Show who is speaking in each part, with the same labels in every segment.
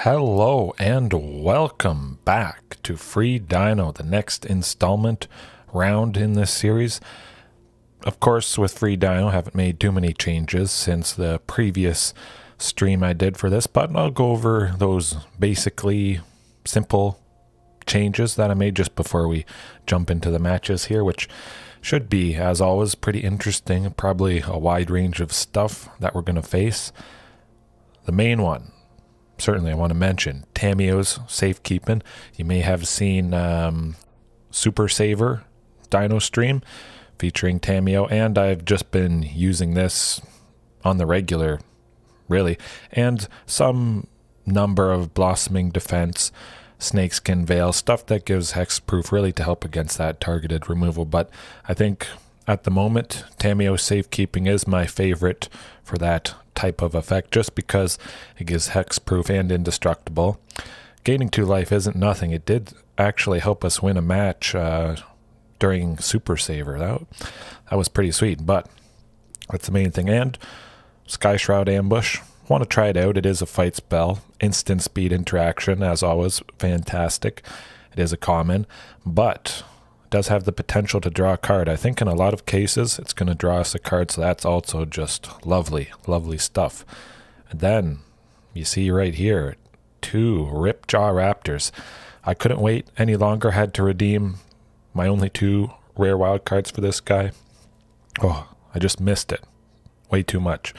Speaker 1: Hello and welcome back to Free Dino, the next installment round in this series. Of course, with Free Dino, I haven't made too many changes since the previous stream I did for this, but I'll go over those basically simple changes that I made just before we jump into the matches here, which should be, as always, pretty interesting. Probably a wide range of stuff that we're going to face. The main one, certainly I want to mention, Tamiyo's safekeeping. You may have seen Super Saver Dino stream featuring Tamiyo, and I've just been using this on the regular, really, and some number of Blossoming Defense, Snakeskin Veil, stuff that gives hexproof really to help against that targeted removal. But I think at the moment, Tamiyo safekeeping is my favorite for that type of effect, just because it gives hexproof and indestructible. Gaining 2 life isn't nothing. It did actually help us win a match during Super Saver. That was pretty sweet, but that's the main thing. And Sky Shroud Ambush, want to try it out. It is a fight spell, instant speed interaction, as always, fantastic. It is a common, but it does have the potential to draw a card. I think in a lot of cases it's going to draw us a card, so that's also just lovely stuff. And then you see right here 2 Ripjaw Raptors. I couldn't wait any longer, had to redeem my only 2 rare wild cards for this guy. Oh, I just missed it way too much.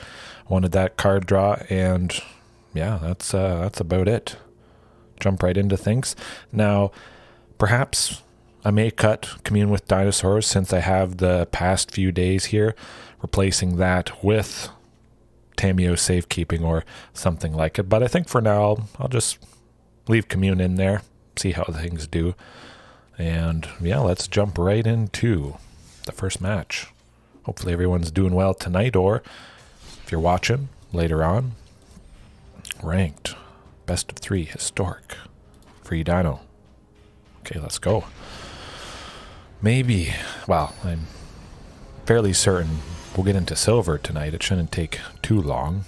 Speaker 1: Wanted that card draw, and yeah, that's about it. Jump right into things. Now, perhaps I may cut Commune with Dinosaurs since I have the past few days here, replacing that with Tamiyo safekeeping or something like it. But I think for now, I'll just leave Commune in there, see how things do. And yeah, let's jump right into the first match. Hopefully everyone's doing well tonight, or if you're watching later on, ranked best of 3 historic Free Dino. Okay, let's go. Maybe, well, I'm fairly certain we'll get into silver tonight. It shouldn't take too long.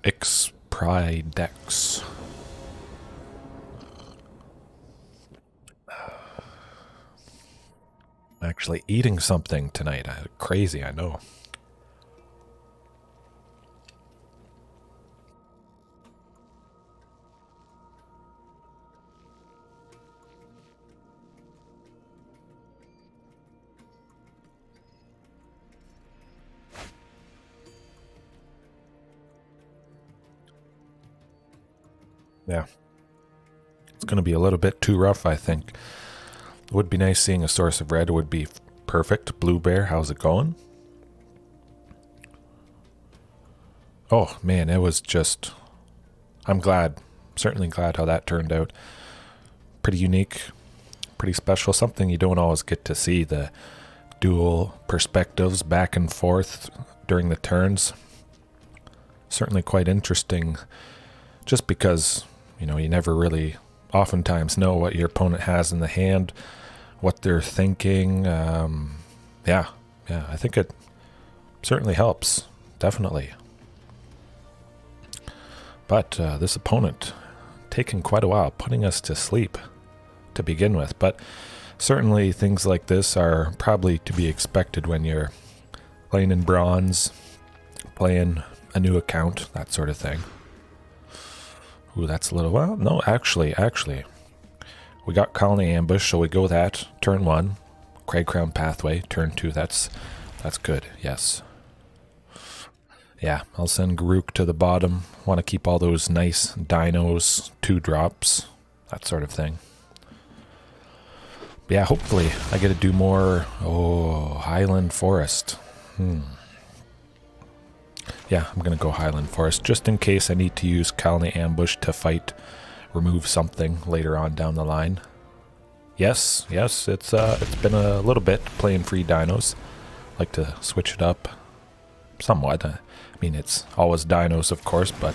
Speaker 1: X-Pridex. I'm actually eating something tonight. Crazy, I know. Yeah. It's going to be a little bit too rough, I think. It would be nice seeing a source of red. It would be perfect. Blue Bear, how's it going? Oh, man, it was just... I'm glad. Certainly glad how that turned out. Pretty unique. Pretty special. Something you don't always get to see. The dual perspectives back and forth during the turns. Certainly quite interesting. Just because, you know, you never really oftentimes know what your opponent has in the hand, what they're thinking. Yeah, I think it certainly helps, definitely. But this opponent taking quite a while, putting us to sleep to begin with. But certainly things like this are probably to be expected when you're playing in bronze, playing a new account, that sort of thing. Ooh, that's a little, well, no, actually, we got Colony Ambush, so we go that, turn 1, Cragcrown Pathway, turn 2, that's good, yes. Yeah, I'll send Garruk to the bottom, want to keep all those nice dinos, 2 drops, that sort of thing. But yeah, hopefully I get to do more, Highland Forest, Yeah, I'm going to go Highland Forest, just in case I need to use Colony Ambush to fight, remove something later on down the line. Yes, it's been a little bit playing Free Dinos. Like to switch it up somewhat. I mean, it's always Dinos, of course, but...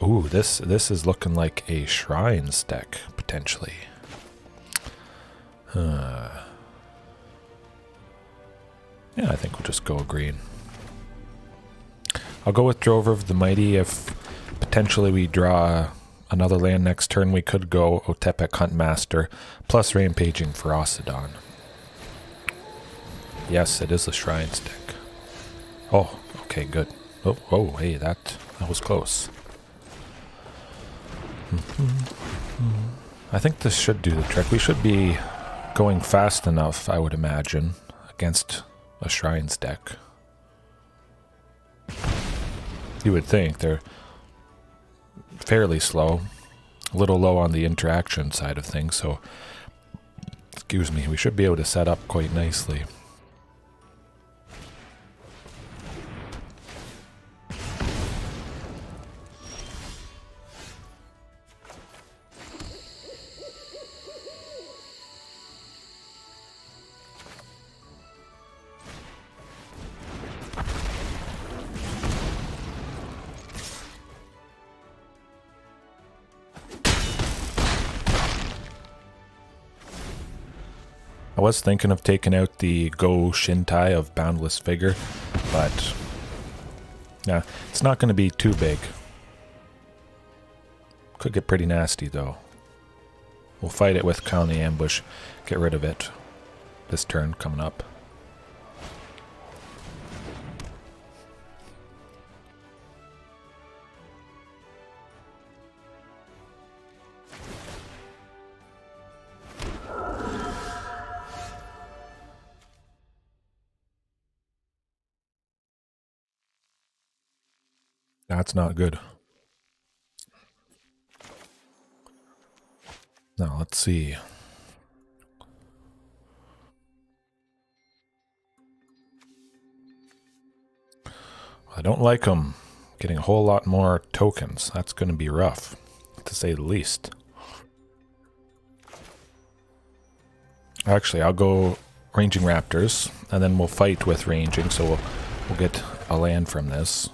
Speaker 1: Ooh, this is looking like a Shrines deck, potentially. Yeah, I think we'll just go green. I'll go with Drover of the Mighty if potentially we draw another land next turn, we could go Otepec Huntmaster plus Rampaging Ferocidon. Yes, it is the Shrine Stick. Oh, okay, good. Oh, whoa, hey, that was close. I think this should do the trick. We should be going fast enough, I would imagine, against a Shrines deck. You would think they're fairly slow, a little low on the interaction side of things, so excuse me, we should be able to set up quite nicely. I was thinking of taking out the Go Shintai of Boundless Vigor, but yeah, it's not going to be too big. Could get pretty nasty though. We'll fight it with Colony Ambush, get rid of it this turn coming up. That's not good. Now, let's see. I don't like them getting a whole lot more tokens. That's going to be rough, to say the least. Actually, I'll go Ranging Raptors, and then we'll fight with Ranging, so we'll get a land from this.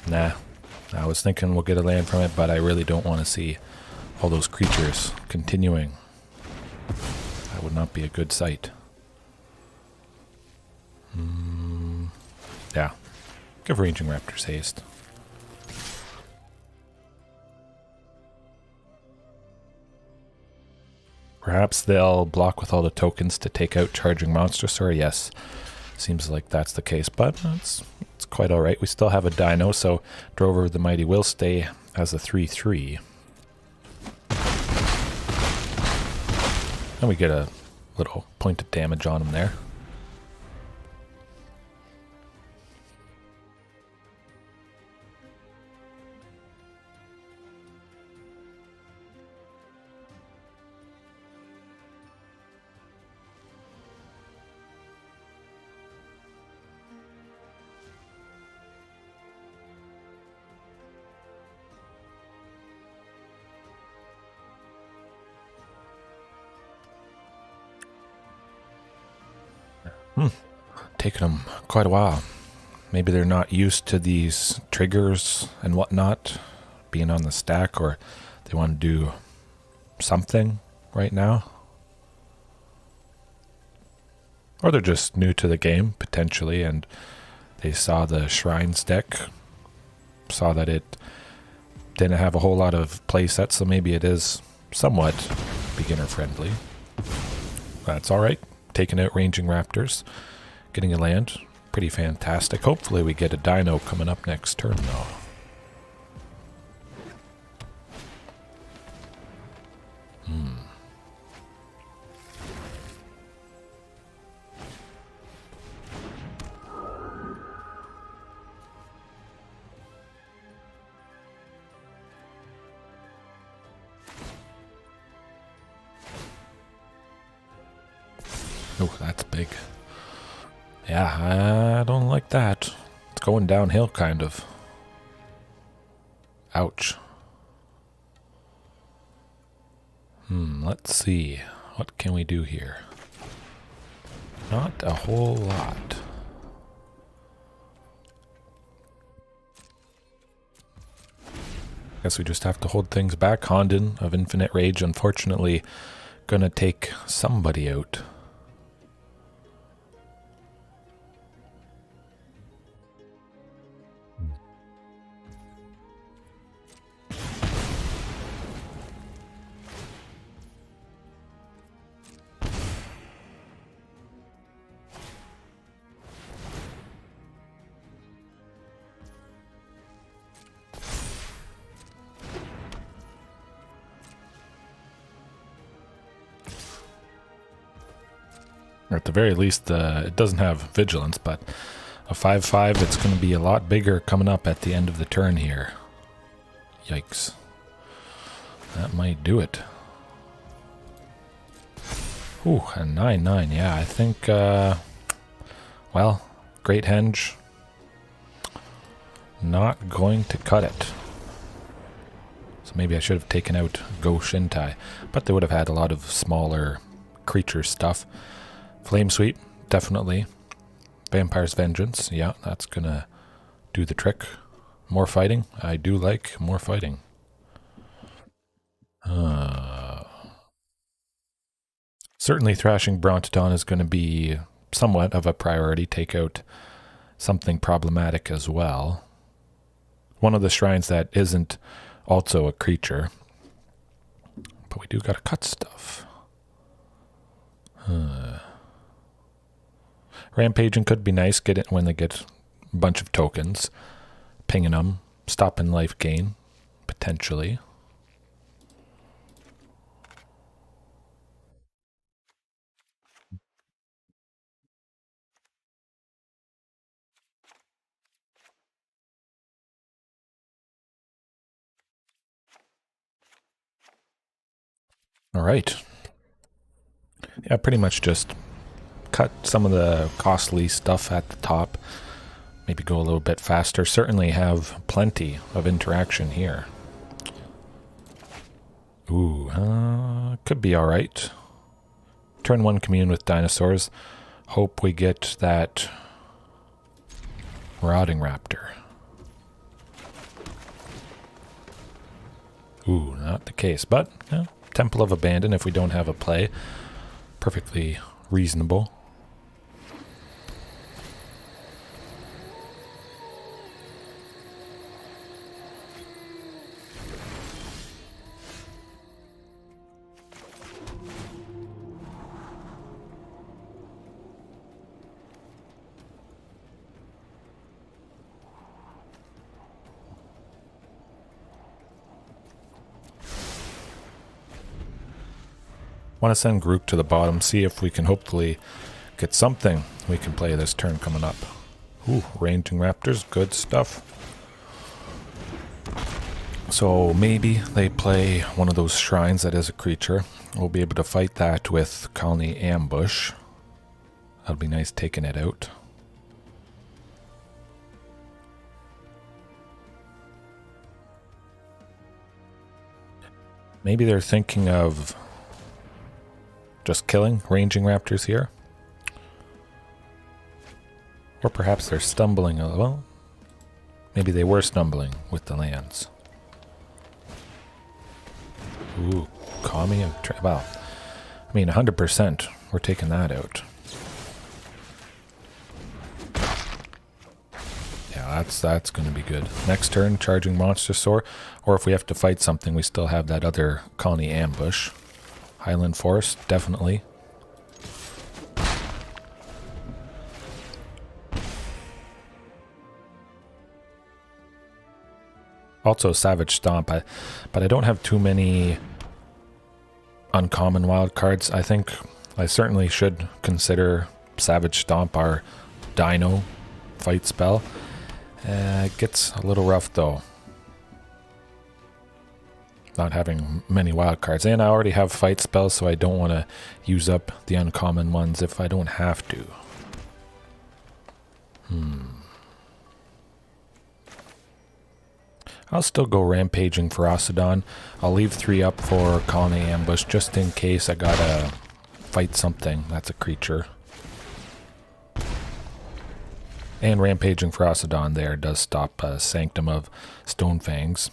Speaker 1: Nah. I was thinking we'll get a land from it, but I really don't want to see all those creatures continuing. That would not be a good sight. Yeah. Give Ranging Raptors haste. Perhaps they'll block with all the tokens to take out Charging Monstrosaur. Yes, seems like that's the case, but it's quite alright. We still have a Dino, so Drover the Mighty will stay as a 3/3. And we get a little point of damage on him there. Taking them quite a while. Maybe they're not used to these triggers and whatnot being on the stack, or they want to do something right now. Or they're just new to the game, potentially, and they saw the Shrines deck, saw that it didn't have a whole lot of play sets, so maybe it is somewhat beginner friendly. That's alright. Taking out Ranging Raptors. Getting a land. Pretty fantastic. Hopefully we get a Dino coming up next turn, though. Oh, that's big. Yeah, I don't like that. It's going downhill, kind of. Ouch. Let's see. What can we do here? Not a whole lot. Guess we just have to hold things back. Honden of Infinite Rage, unfortunately, gonna take somebody out. Or at the very least, it doesn't have vigilance, but a 5/5, it's going to be a lot bigger coming up at the end of the turn here. Yikes. That might do it. Ooh, a 9/9. Yeah, I think, well, Great Henge, not going to cut it. So maybe I should have taken out Go Shintai, but they would have had a lot of smaller creature stuff. Flame Sweep, definitely. Vampire's Vengeance, yeah, that's gonna do the trick. More fighting, I do like more fighting. Certainly Thrashing Brontodon is going to be somewhat of a priority. Take out something problematic as well. One of the shrines that isn't also a creature. But we do got to cut stuff. Rampaging could be nice. Get it when they get a bunch of tokens. Pinging them. Stopping life gain. Potentially. All right. Yeah, pretty much just cut some of the costly stuff at the top. Maybe go a little bit faster. Certainly have plenty of interaction here. Ooh, could be all right. Turn 1 Commune with Dinosaurs. Hope we get that Rotting Raptor. Ooh, not the case, but yeah, Temple of Abandon if we don't have a play. Perfectly reasonable. Want to send Garruk to the bottom, see if we can hopefully get something we can play this turn coming up. Ooh, Ranging Raptors, good stuff. So maybe they play one of those shrines that is a creature. We'll be able to fight that with Colony Ambush. That'll be nice taking it out. Maybe they're thinking of just killing Ranging Raptors here. Or perhaps they're stumbling a little. Maybe they were stumbling with the lands. Ooh, Commune. Wow. I mean, 100%. We're taking that out. Yeah, that's going to be good. Next turn, Charging Monstrosaur. Or if we have to fight something, we still have that other Colony Ambush. Highland Forest, definitely. Also Savage Stomp, but I don't have too many uncommon wild cards. I think I certainly should consider Savage Stomp our Dino fight spell. It gets a little rough though. Not having many wild cards, and I already have fight spells, so I don't want to use up the uncommon ones if I don't have to. I'll still go Rampaging Ferocidon. I'll leave 3 up for Colony Ambush just in case I gotta fight something that's a creature. And Rampaging Ferocidon there does stop Sanctum of Stonefangs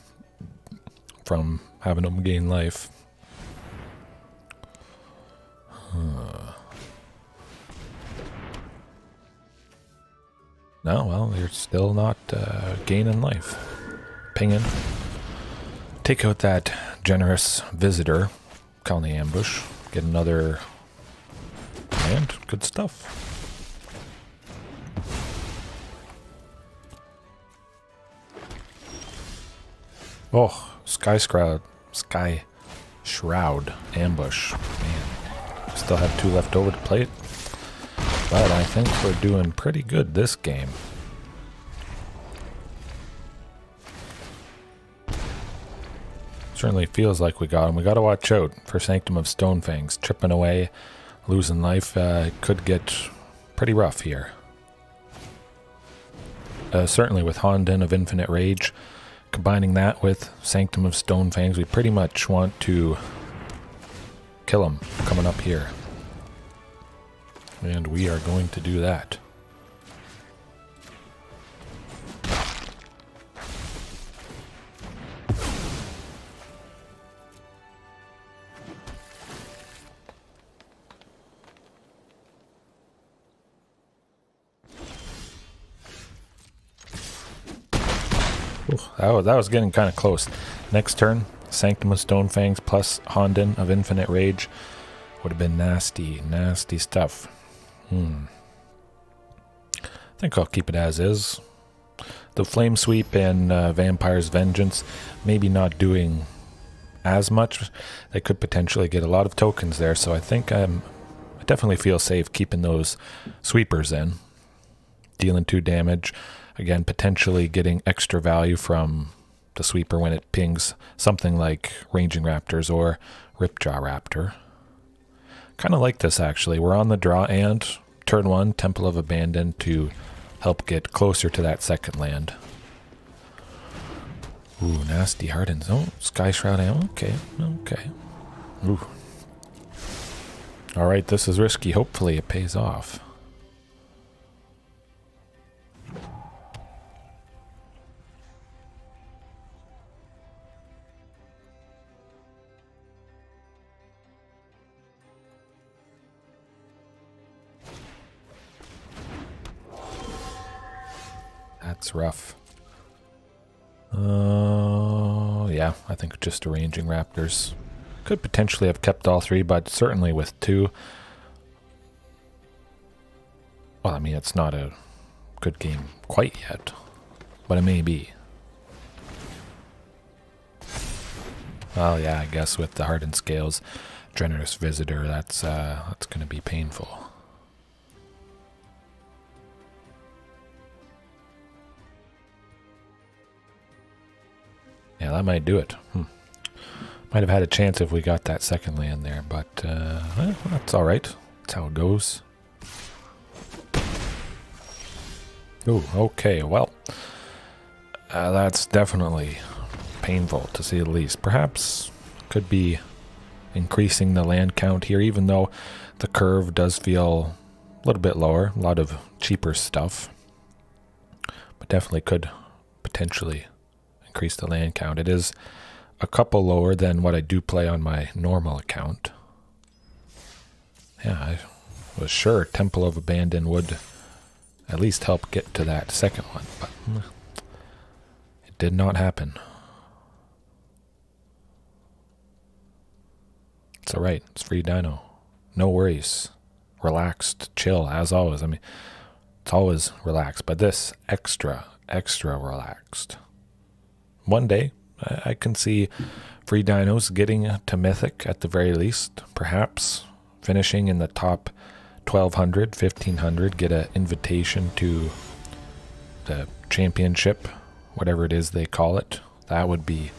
Speaker 1: from having them gain life. No, well, you're still not gaining life. Pinging. Take out that generous visitor, Colony Ambush. Get another land. Good stuff. Oh, Sky Shroud Ambush. Man, still have 2 left over to play it. But I think we're doing pretty good this game. Certainly feels like we got him. We got to watch out for Sanctum of Stonefangs. Tripping away, losing life. Could get pretty rough here. Certainly with Honden of Infinite Rage. Combining that with Sanctum of Stonefangs, we pretty much want to kill him coming up here. And we are going to do that. Ooh, that was getting kind of close. Next turn, Sanctum of Stonefangs plus Honden of Infinite Rage. Would have been nasty, nasty stuff. I think I'll keep it as is. The Flame Sweep and Vampire's Vengeance maybe not doing as much. They could potentially get a lot of tokens there, so I think I definitely feel safe keeping those sweepers in. Dealing 2 damage. Again, potentially getting extra value from the sweeper when it pings something like Ranging Raptors or Ripjaw Raptor. Kind of like this, actually. We're on the draw, and turn 1, Temple of Abandon to help get closer to that second land. Ooh, nasty Hardens. Oh, Sky Shroud ammo. Okay, okay. Ooh. Alright, this is risky. Hopefully it pays off. That's rough. Yeah, I think just a Ranging Raptors. Could potentially have kept all 3, but certainly with 2. Well, I mean, it's not a good game quite yet, but it may be. Well, yeah, I guess with the Hardened Scales, Generous Visitor, that's going to be painful. Yeah, that might do it. Might have had a chance if we got that second land there, but well, that's alright. That's how it goes. Ooh, okay, well, that's definitely painful, to say the least. Perhaps could be increasing the land count here, even though the curve does feel a little bit lower. A lot of cheaper stuff. But definitely could potentially increase the land count. It is a couple lower than what I do play on my normal account. Yeah, I was sure Temple of Abandon would at least help get to that second one, but it did not happen. It's alright, it's free Dino. No worries. Relaxed, chill, as always. I mean, it's always relaxed, but this extra relaxed. One day, I can see free dinos getting to Mythic at the very least. Perhaps finishing in the top 1,200, 1,500, get an invitation to the championship, whatever it is they call it. That would be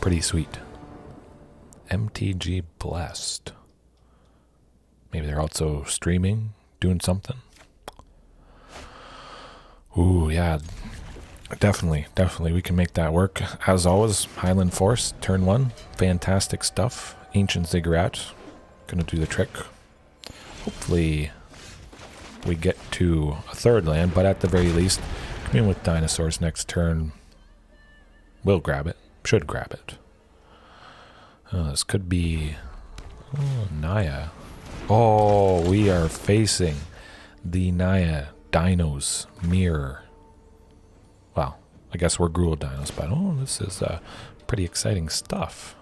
Speaker 1: pretty sweet. MtG Blessed. Maybe they're also streaming, doing something. Ooh, yeah. Definitely, we can make that work. As always, Highland Forest, turn 1, fantastic stuff. Ancient Ziggurat, gonna do the trick. Hopefully, we get to a third land, but at the very least, Commune with Dinosaurs next turn. We'll grab it, should grab it. This could be Naya. Oh, we are facing the Naya Dinos mirror. Well, I guess we're Gruul Dinos, but oh, this is pretty exciting stuff.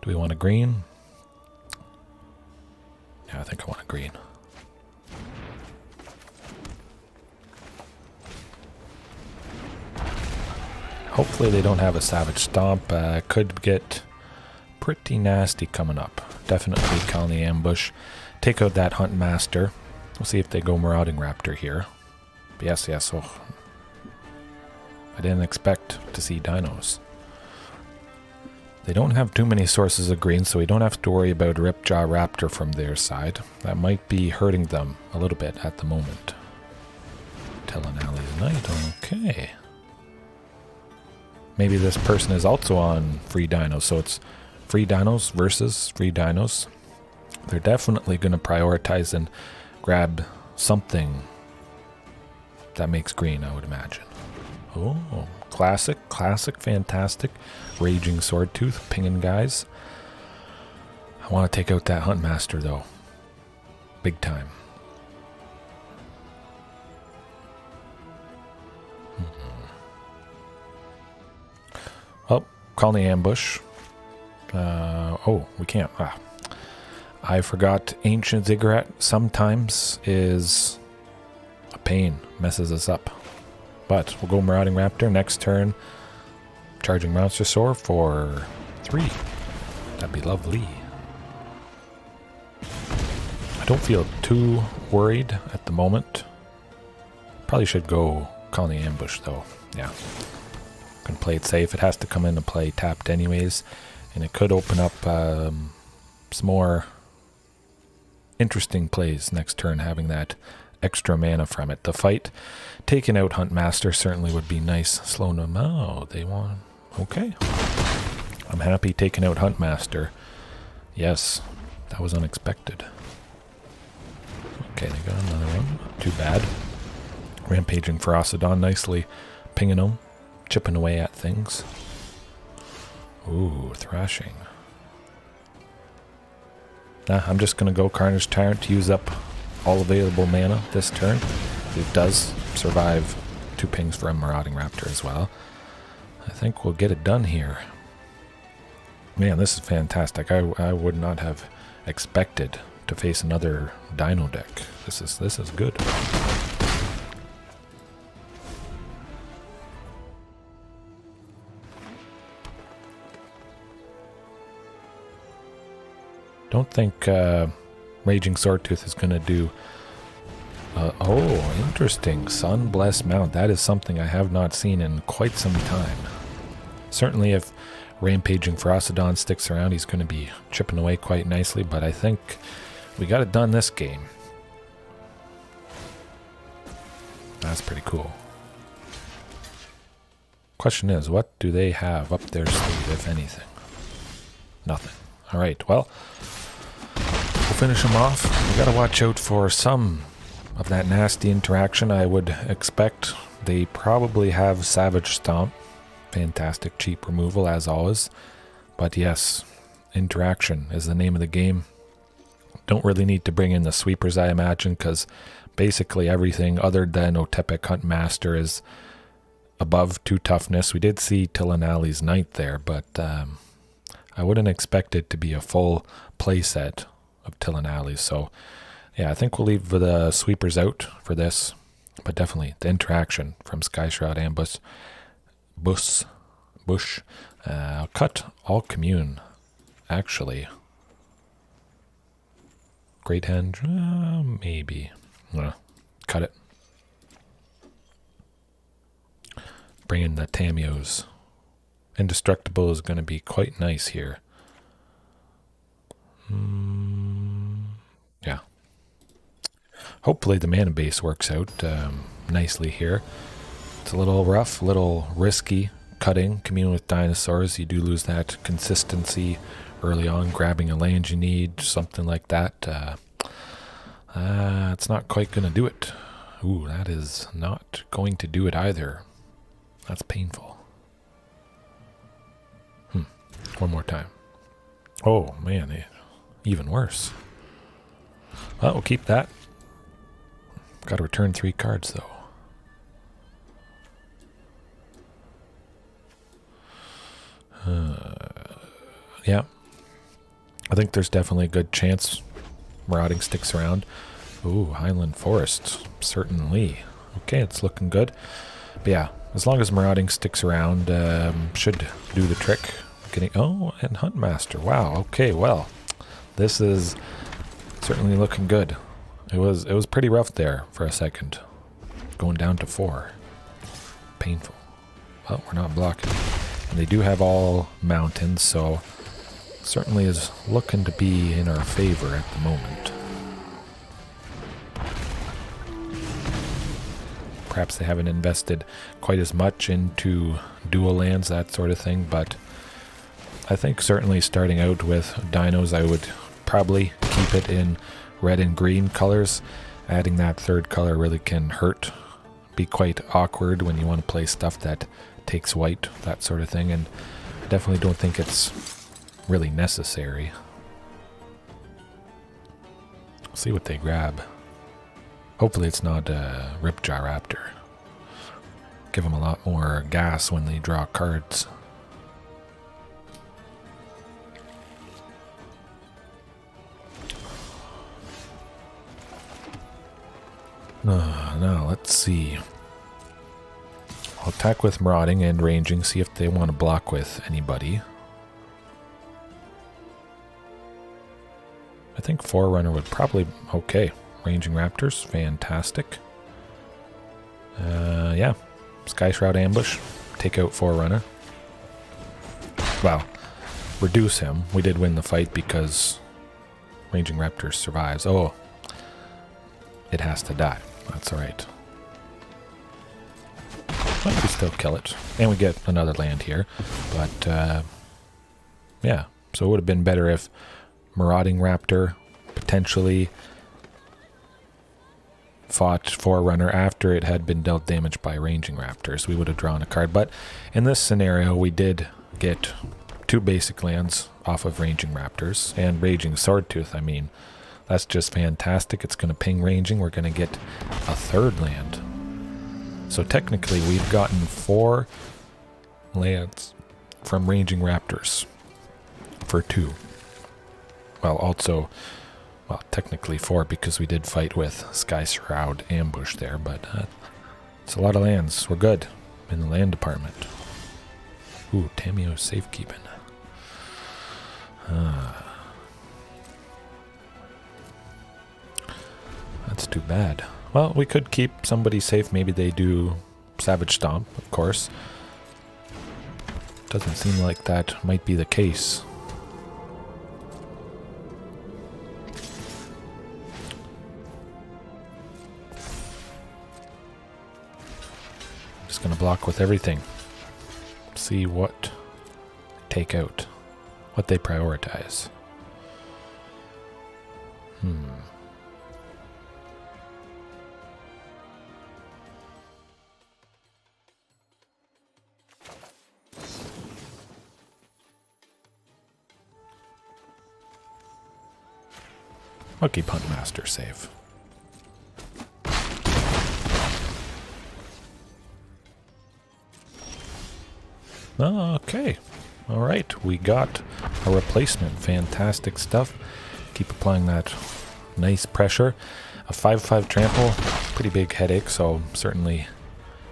Speaker 1: Do we want a green? Yeah, I think I want a green. Hopefully they don't have a Savage Stomp. Could get pretty nasty coming up. Definitely Colony Ambush. Take out that Huntmaster. We'll see if they go Marauding Raptor here. But yes, oh. I didn't expect to see dinos. They don't have too many sources of green, so we don't have to worry about Ripjaw Raptor from their side. That might be hurting them a little bit at the moment. Tellanali's Knight, okay. Maybe this person is also on free dinos, so it's free dinos versus free dinos. They're definitely going to prioritize and grab something that makes green, I would imagine. Oh, classic, fantastic. Raging Swordtooth, pinging guys. I want to take out that Huntmaster, though. Big time. Oh, Colony Ambush. Oh, we can't. I forgot Ancient Ziggurat sometimes is a pain. Messes us up. But we'll go Marauding Raptor next turn. Charging Monstrosaur for 3. That'd be lovely. I don't feel too worried at the moment. Probably should go Colony Ambush though. Yeah. Gonna play it safe. It has to come into play tapped anyways. And it could open up some more interesting plays next turn, having that extra mana from it. The fight, taking out Huntmaster certainly would be nice. Slowing them. Oh, they want... Okay. I'm happy taking out Huntmaster. Yes, that was unexpected. Okay, they got another one. Not too bad. Rampaging Ferocidon, nicely pinging them, chipping away at things. Ooh, Thrashing. I'm just going to go Carnage Tyrant to use up all available mana this turn. It does survive 2 pings for a Marauding Raptor as well. I think we'll get it done here. Man, this is fantastic. I would not have expected to face another Dino deck. This is good. Don't think Raging Swordtooth is going to do... oh, interesting. Sunblessed Mount. That is something I have not seen in quite some time. Certainly if Rampaging Ferocidon sticks around, he's going to be chipping away quite nicely, but I think we got it done this game. That's pretty cool. Question is, what do they have up their sleeve, if anything? Nothing. Alright, well, we'll finish them off. We got to watch out for some of that nasty interaction. I would expect they probably have Savage Stomp. Fantastic cheap removal as always. But yes, interaction is the name of the game. Don't really need to bring in the sweepers, I imagine, because basically everything other than Otepec Huntmaster is above 2 toughness. We did see Tellanali's Knight there, but I wouldn't expect it to be a full playset of Tellanali's. So yeah, I think we'll leave the sweepers out for this, but definitely the interaction from Skyshroud Ambush. Bush. I'll cut all Commune, actually. Great Hand, maybe. Cut it. Bring in the Tamios. Indestructible is going to be quite nice here. Yeah. Hopefully the mana base works out nicely here. It's a little rough, a little risky cutting Commune with Dinosaurs. You do lose that consistency early on, grabbing a land you need, something like that. It's not quite going to do it. Ooh, that is not going to do it either. That's painful. One more time. Oh, man, even worse. Well, we'll keep that. Got to return 3 cards, though. Yeah. I think there's definitely a good chance Marauding sticks around. Ooh, Highland Forest. Certainly. Okay, it's looking good. But yeah, as long as Marauding sticks around, should do the trick. Oh, and Huntmaster. Wow, okay, well. This is certainly looking good. It was pretty rough there for a second. Going down to 4. Painful. Well, we're not blocking. And they do have all mountains, so certainly is looking to be in our favor at the moment. Perhaps they haven't invested quite as much into dual lands, that sort of thing, but I think certainly starting out with dinos, I would probably keep it in red and green colors. Adding that third color really can hurt, be quite awkward when you want to play stuff that takes white, that sort of thing, and I definitely don't think it's really necessary. See what they grab. Hopefully it's not a Ripjaw Raptor. Give them a lot more gas when they draw cards. Now let's see. I'll attack with Marauding and Ranging, see if they want to block with anybody. I think Forerunner would probably... Okay. Ranging Raptors, fantastic. Yeah. Sky Shroud Ambush, take out Forerunner. Well, reduce him. We did win the fight because Ranging Raptors survives. Oh, it has to die. That's alright. Well, we still kill it. And we get another land here. But, yeah. So it would have been better if Marauding Raptor potentially fought Forerunner after it had been dealt damage by Ranging Raptors. We would have drawn a card. But in this scenario, we did get 2 basic lands off of Ranging Raptors. And Raging Swordtooth, I mean. That's just fantastic. It's going to ping Ranging. We're going to get a 3rd land. So technically, we've gotten 4 lands from Ranging Raptors for 2. Well, also... Well, technically 4 because we did fight with Sky Shroud Ambush there, but it's a lot of lands. We're good in the land department. Ooh, Tamio safekeeping. That's too bad. Well, we could keep somebody safe. Maybe they do Savage Stomp, of course. Doesn't seem like that might be the case. Going to block with everything. See what take out, what they prioritize. I'll keep Huntmaster safe. Okay. Alright, we got a replacement. Fantastic stuff. Keep applying that nice pressure. A 5/5 trample, pretty big headache, so certainly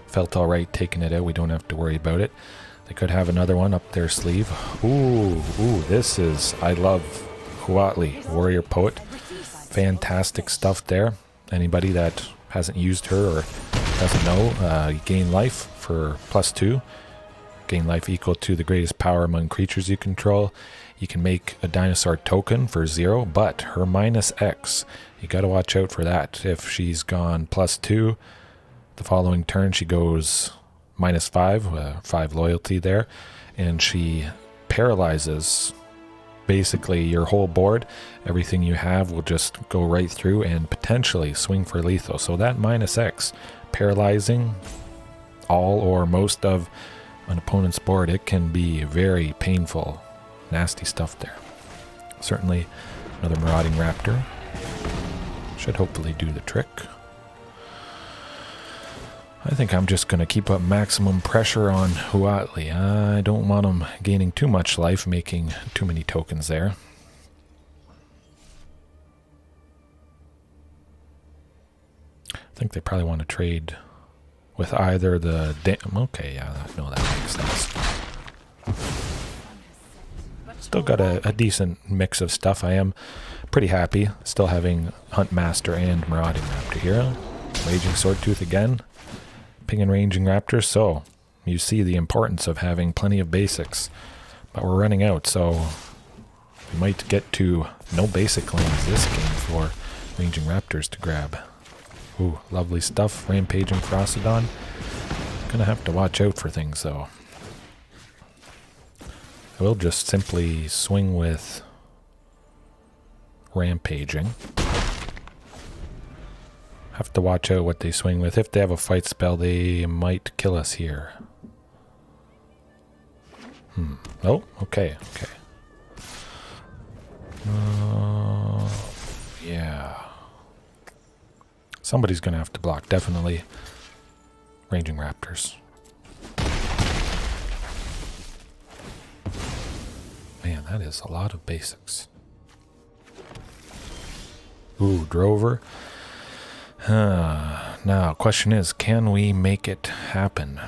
Speaker 1: felt alright taking it out. We don't have to worry about it. They could have another one up their sleeve. Ooh, this is... I love Huatli, Warrior Poet. Fantastic stuff there. Anybody that hasn't used her or doesn't know, you gain life for +2. Gain life equal to the greatest power among creatures you control. You can make a dinosaur token for 0, but her -X, you gotta watch out for that. If she's gone +2, the following turn she goes -5, 5 loyalty there, and she paralyzes basically your whole board. Everything you have will just go right through and potentially swing for lethal. So that -X, paralyzing all or most of an opponent's board, it can be very painful, nasty stuff there. Certainly another Marauding Raptor should hopefully do the trick. I think I'm just going to keep up maximum pressure on Huatli. I don't want him gaining too much life, making too many tokens there. I think they probably want to trade with either the... Okay, yeah, no, that makes sense. Still got a decent mix of stuff. I am pretty happy still having Huntmaster and Marauding Raptor here. Raging Swordtooth again. Ping and Ranging Raptors. So you see the importance of having plenty of basics. But we're running out, so we might get to no basic lanes this game for Ranging Raptors to grab. Ooh, lovely stuff. Rampaging Ferocidon. Gonna have to watch out for things though. I will just simply swing with Rampaging. Have to watch out what they swing with. If they have a fight spell, they might kill us here. Oh, okay, okay. Yeah. Somebody's gonna have to block, definitely. Ranging Raptors. Man, that is a lot of basics. Ooh, Drover. Now, question is, can we make it happen?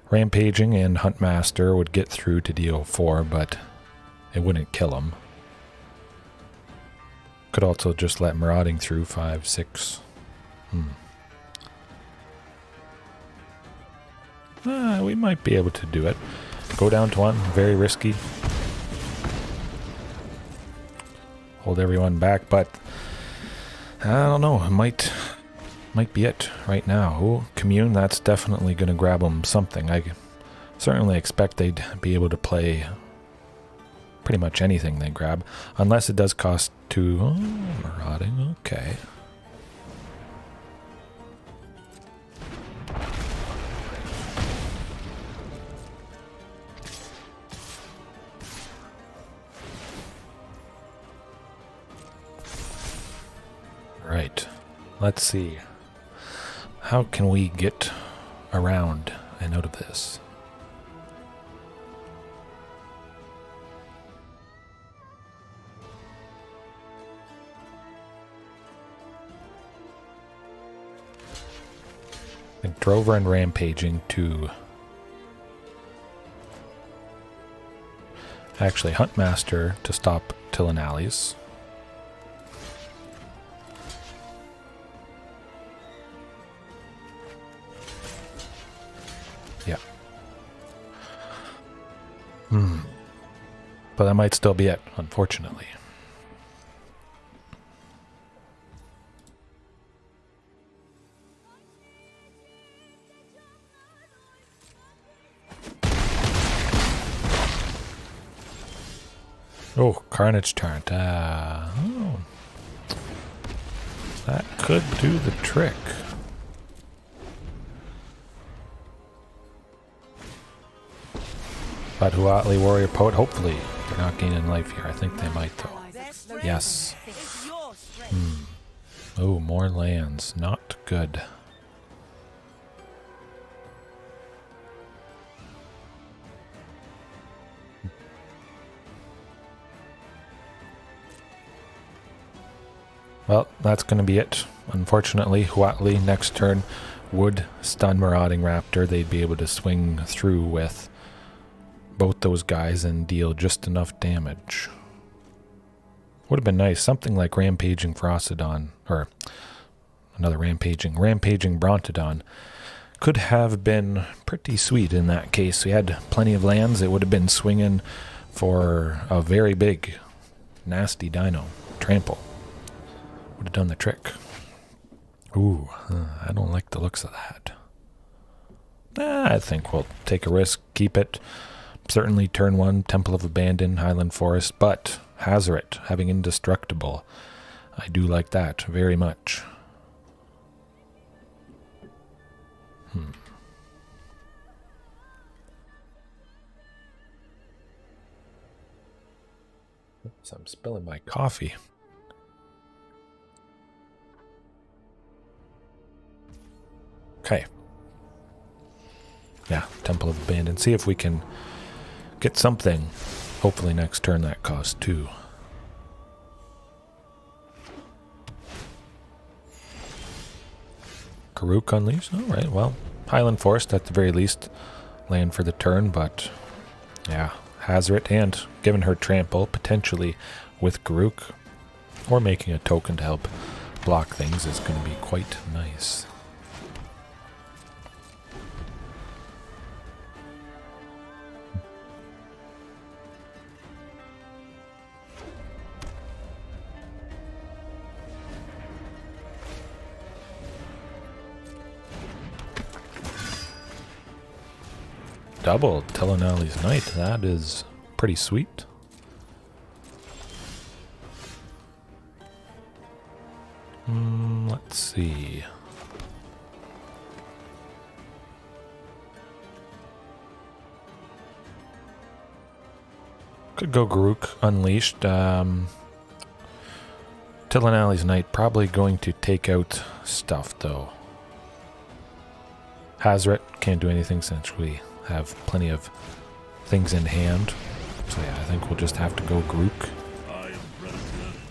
Speaker 1: Rampaging and Huntmaster would get through to DO4, but it wouldn't kill him. Could also just let Marauding through 5, 6. We might be able to do it. Go down to 1, very risky. Hold everyone back, but I don't know, it might be it right now. Ooh, Commune, that's definitely going to grab them something. I certainly expect they'd be able to play pretty much anything they grab, unless it does cost 2. Oh, Marauding, okay. Right, let's see. How can we get around and out of this? I think Drover and Rampaging to actually Huntmaster to stop Tillinallies. Yeah. But that might still be it, unfortunately. Oh, Carnage Tyrant. Oh. That could do the trick. But Huatli Warrior Poet, hopefully they're not gaining life here. I think they might though. Yes. Oh, more lands. Not good. Well, that's going to be it. Unfortunately, Huatli next turn would stun Marauding Raptor. They'd be able to swing through with both those guys and deal just enough damage. Would have been nice. Something like Rampaging Ferocidon, or another Rampaging Brontodon, could have been pretty sweet in that case. We had plenty of lands. It would have been swinging for a very big, nasty dino. Trample. Would have done the trick. Ooh, I don't like the looks of that. I think we'll take a risk, keep it. Certainly turn 1, Temple of Abandon, Highland Forest, but Hazoret, having Indestructible. I do like that very much. Oops, I'm spilling my coffee. Okay. Yeah, Temple of Abandon. See if we can get something. Hopefully next turn that costs 2. Garruk Unleashed. Alright, well, Highland Forest at the very least. land for the turn, but yeah, Hazoret and giving her trample, potentially with Garruk, or making a token to help block things is going to be quite nice. Double Telenali's Knight, that is pretty sweet. Let's see. Could go Garruk Unleashed. Telenali's Knight probably going to take out stuff though. Hazoret can't do anything since we have plenty of things in hand. So yeah, I think we'll just have to go Garruk.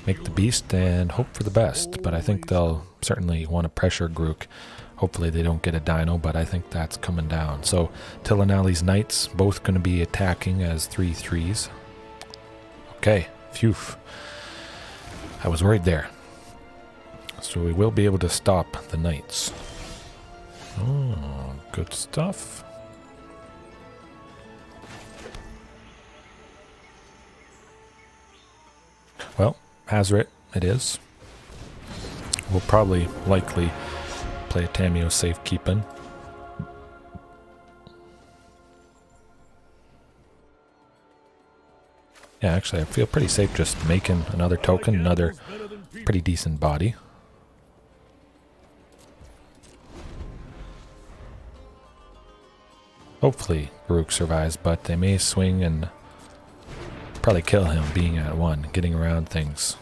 Speaker 1: Make the beast and hope for the best. But I think they'll certainly want to pressure Garruk. Hopefully they don't get a dino, but I think that's coming down. So Telenali's Knights both going to be attacking as 3/3s. Okay, phew. I was worried there. So we will be able to stop the Knights. Oh, good stuff. Well, Hazoret it is. We'll probably likely play a Tameo safekeeping. Yeah, actually I feel pretty safe just making another token, another pretty decent body. Hopefully Garruk survives, but they may swing and probably kill him being at 1, getting around things.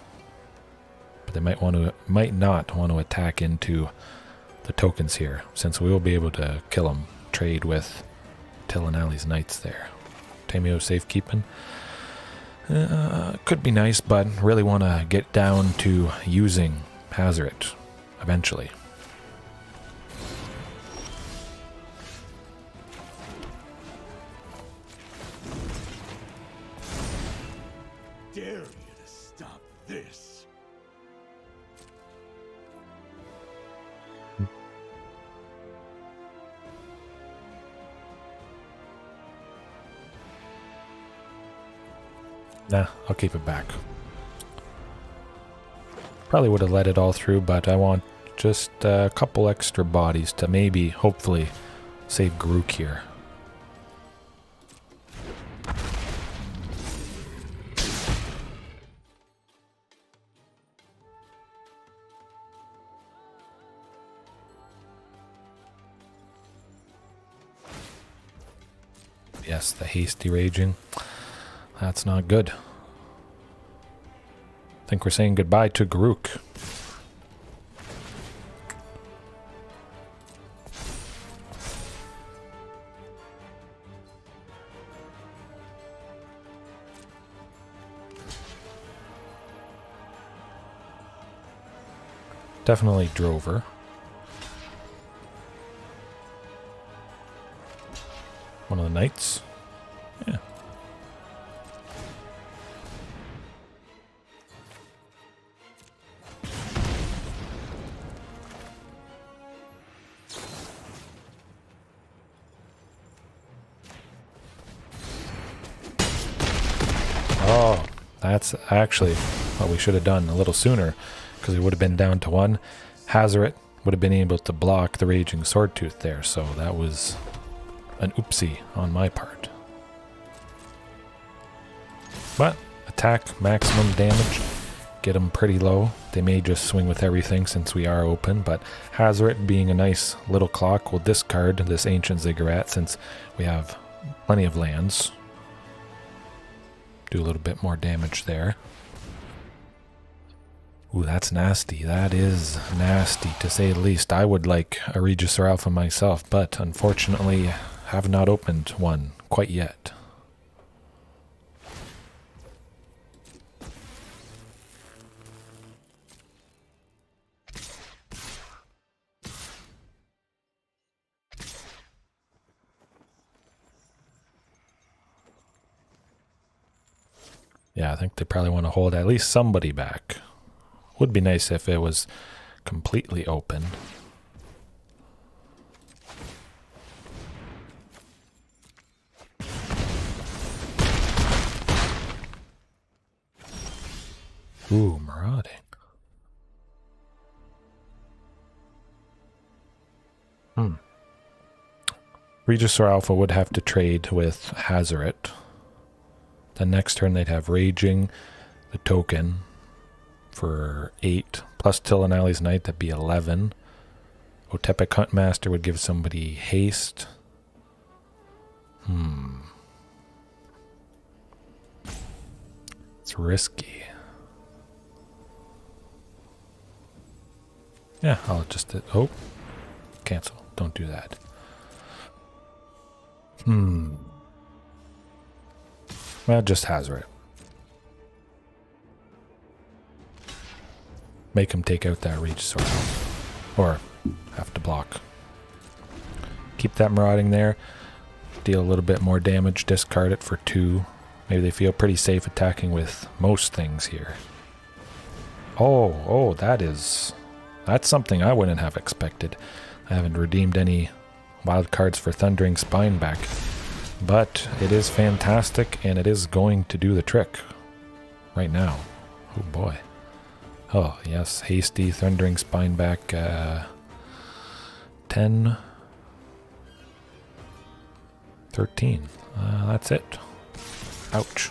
Speaker 1: But they might not want to attack into the tokens here, since we will be able to kill him, trade with Telenali's Knights there. Tameo safekeeping. Could be nice, but really want to get down to using Hazoret eventually.
Speaker 2: Dare you to stop this?
Speaker 1: Nah, I'll keep it back. Probably would have let it all through, but I want just a couple extra bodies to maybe, hopefully, save Garruk here. Yes, the hasty raging. That's not good. I think we're saying goodbye to Garruk. Definitely Drover. One of the knights. Yeah. Oh, that's actually what we should have done a little sooner, because we would have been down to 1. Hazoret would have been able to block the Raging Swordtooth there, so that was an oopsie on my part. But attack, maximum damage, get them pretty low. They may just swing with everything since we are open, but Hazoret, being a nice little clock, will discard this Ancient Ziggurat since we have plenty of lands. Do a little bit more damage there. Ooh, that's nasty. That is nasty, to say the least. I would like a Regisaur Alpha myself, but unfortunately have not opened one quite yet. Yeah, I think they probably want to hold at least somebody back. Would be nice if it was completely open. Ooh, marauding. Regisaur Alpha would have to trade with Hazoret. The next turn they'd have Raging, the token, for 8, plus Tillinally's Knight, that'd be 11. Otepec Huntmaster would give somebody haste. It's risky. Yeah, I'll just... Oh. Cancel. Don't do that. Well, just Hazoret. Make him take out that Regisaur. Or have to block. Keep that marauding there. Deal a little bit more damage. Discard it for 2. Maybe they feel pretty safe attacking with most things here. Oh, that's something I wouldn't have expected. I haven't redeemed any wild cards for Thundering Spineback. But it is fantastic, and it is going to do the trick right now. Oh boy. Oh, yes, hasty Thundering Spineback. 10, 13. That's it. Ouch.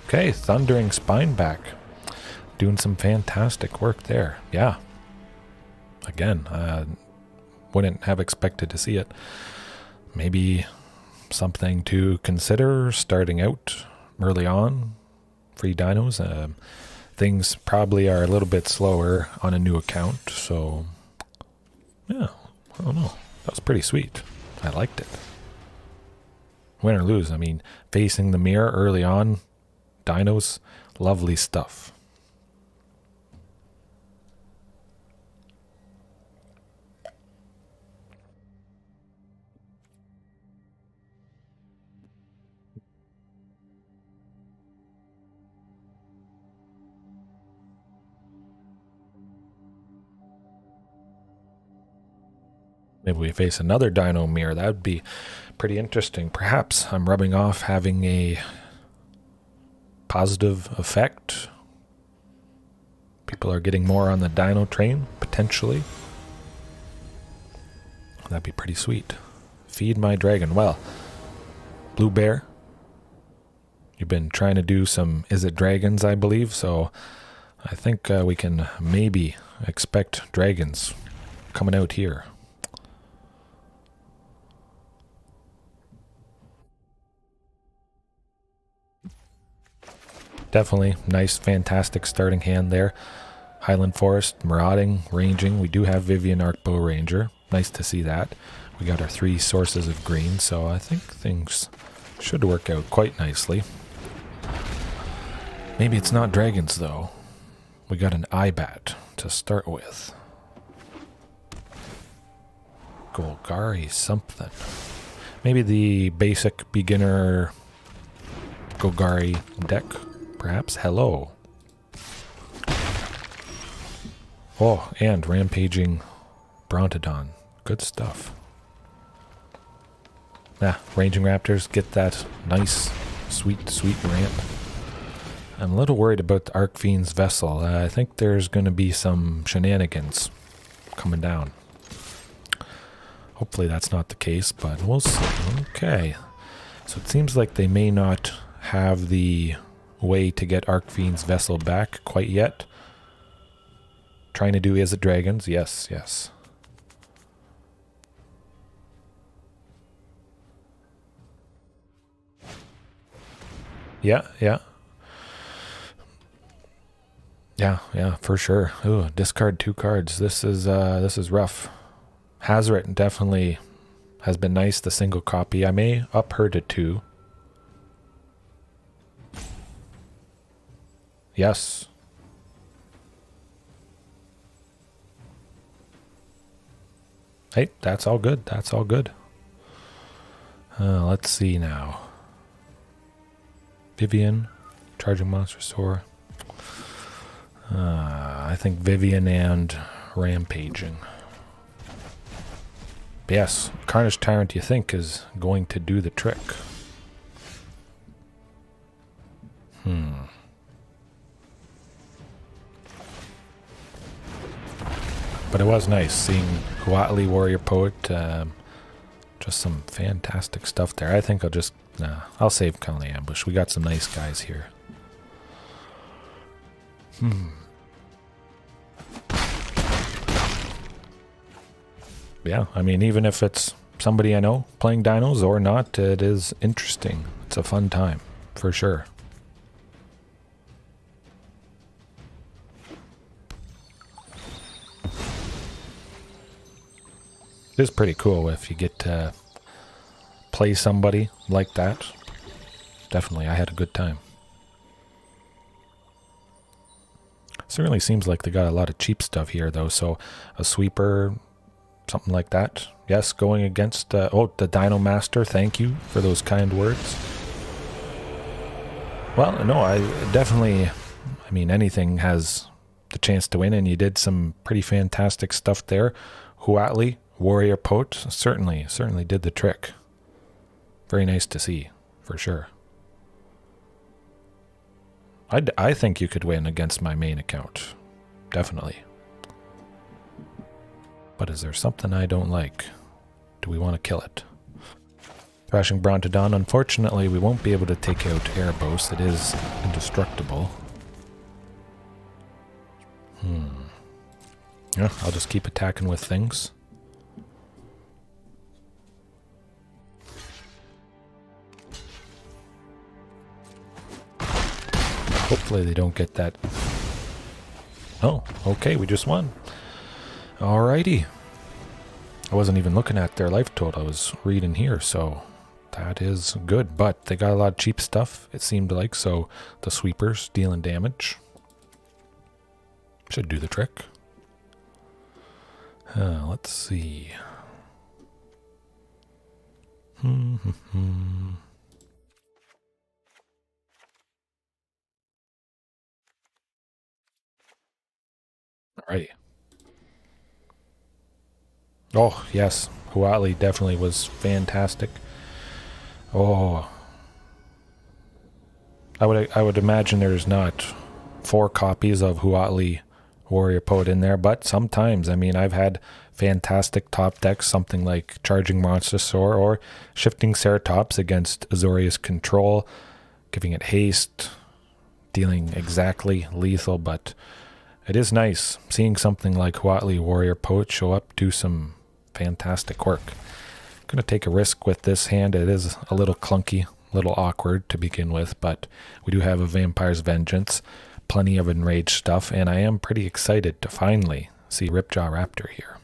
Speaker 1: Okay, Thundering Spineback. Doing some fantastic work there. Yeah. Again, wouldn't have expected to see it. Maybe something to consider starting out early on. Free dinos. Things probably are a little bit slower on a new account, so yeah, I don't know. That was pretty sweet. I liked it. Win or lose, I mean, facing the mirror early on, dinos, lovely stuff. Maybe we face another dino mirror. That would be pretty interesting. Perhaps I'm rubbing off having a positive effect. People are getting more on the dino train, potentially. That'd be pretty sweet. Feed my dragon. Well, Blue Bear, you've been trying to do some Is It Dragons, I believe, so I think we can maybe expect dragons coming out here. Definitely nice, fantastic starting hand there. Highland Forest, marauding, ranging. We do have Vivien Arkbow Ranger. Nice to see that. We got our 3 sources of green, so I think things should work out quite nicely. Maybe it's not dragons, though. We got an Ibat to start with. Golgari something. Maybe the basic beginner Golgari deck, perhaps. Hello. Oh, and Rampaging Brontodon. Good stuff. Ranging Raptors, get that nice, sweet, sweet ramp. I'm a little worried about the Arcfiend's Vessel. I think there's going to be some shenanigans coming down. Hopefully that's not the case, but we'll see. Okay. So it seems like they may not have the way to get Arcfiend's Vessel back quite yet. Trying to do Is It Dragons? Yes, yes. Yeah. Yeah, for sure. Ooh, discard 2 cards. This is rough. Hazoret definitely has been nice, the single copy. I may up her to 2. Yes. Hey, that's all good. That's all good. Let's see now. Vivien, Charging Monstrosaur. I think Vivien and Rampaging. But yes, Carnage Tyrant, you think, is going to do the trick. But it was nice seeing Huatli, Warrior Poet. Just some fantastic stuff there. I think I'll save County Ambush. We got some nice guys here. Yeah, I mean, even if it's somebody I know playing dinos or not, it is interesting. It's a fun time, for sure. It is pretty cool if you get to play somebody like that. Definitely, I had a good time. Certainly seems like they got a lot of cheap stuff here, though. So a sweeper, something like that. Yes, going against the Dino Master. Thank you for those kind words. Well, no, I mean, anything has the chance to win, and you did some pretty fantastic stuff there. Huatli, Warrior Poet, certainly did the trick. Very nice to see, for sure. I think you could win against my main account. Definitely. But is there something I don't like? Do we want to kill it? Thrashing Brontodon. Unfortunately, we won't be able to take out Arkbow. It is indestructible. Yeah, I'll just keep attacking with things. Hopefully they don't get that. Oh, okay, we just won. Alrighty. I wasn't even looking at their life total. I was reading here, so that is good. But they got a lot of cheap stuff, it seemed like, so the sweepers dealing damage should do the trick. Let's see. Alrighty. Oh, yes. Huatli definitely was fantastic. Oh. I would imagine there's not 4 copies of Huatli Warrior Poet in there, but sometimes, I mean, I've had fantastic top decks, something like Charging Monstrosaur or Shifting Ceratops against Azorius Control, giving it haste, dealing exactly lethal, but it is nice seeing something like Huatli Warrior Poet show up, do some fantastic work. I'm going to take a risk with this hand. It is a little clunky, a little awkward to begin with, but we do have a Vampire's Vengeance, plenty of enraged stuff, and I am pretty excited to finally see Ripjaw Raptor here.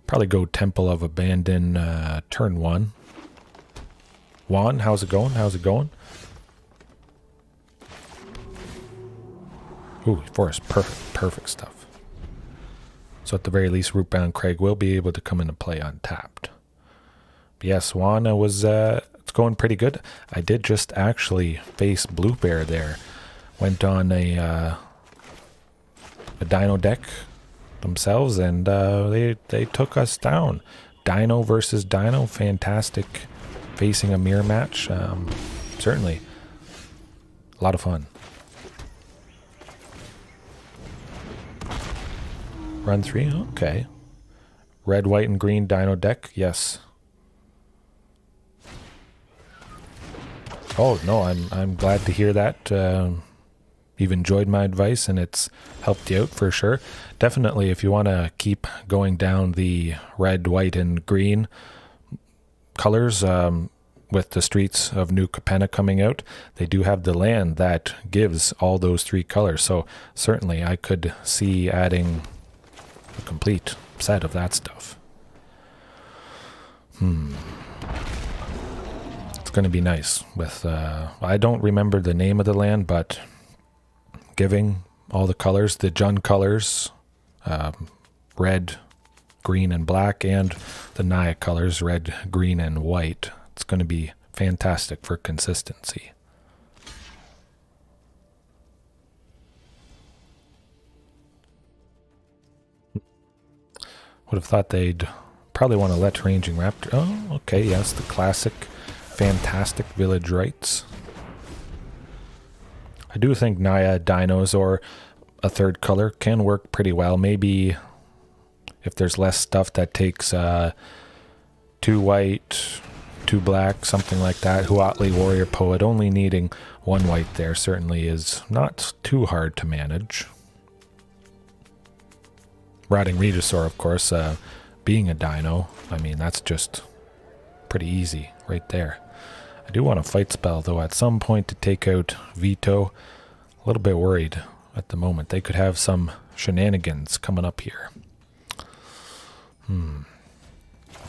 Speaker 1: Probably go Temple of Abandon turn 1. Juan, how's it going? How's it going? Ooh, Forest, perfect stuff. So at the very least, Rootbound Crag will be able to come into play untapped. But yes, Juan was it's going pretty good. I did just actually face Blue Bear there. Went on a Dino deck themselves, and they took us down. Dino versus Dino, fantastic. Facing a mirror match, certainly a lot of fun. Run 3, okay. Red, white, and green Dino deck, yes. Oh no, I'm glad to hear that. You've enjoyed my advice, and it's helped you out for sure. Definitely, if you want to keep going down the red, white, and green colors, with the Streets of New Capenna coming out, they do have the land that gives all those 3 colors. So certainly I could see adding a complete set of that stuff. It's going to be nice with, I don't remember the name of the land, but giving all the colors, the Jun colors, red, green and black, and the Naya colors, red, green, and white. It's going to be fantastic for consistency. Would have thought they'd probably want to let Ranging Raptor... Oh, okay, yes, the classic, fantastic village rights. I do think Naya Dinos or a third color can work pretty well. Maybe if there's less stuff that takes 2 white, 2 black, something like that. Huatli Warrior Poet only needing 1 white there certainly is not too hard to manage. Rotting Regisaur, of course, being a dino, I mean, that's just pretty easy right there. I do want a fight spell, though, at some point to take out Vito. A little bit worried at the moment. They could have some shenanigans coming up here.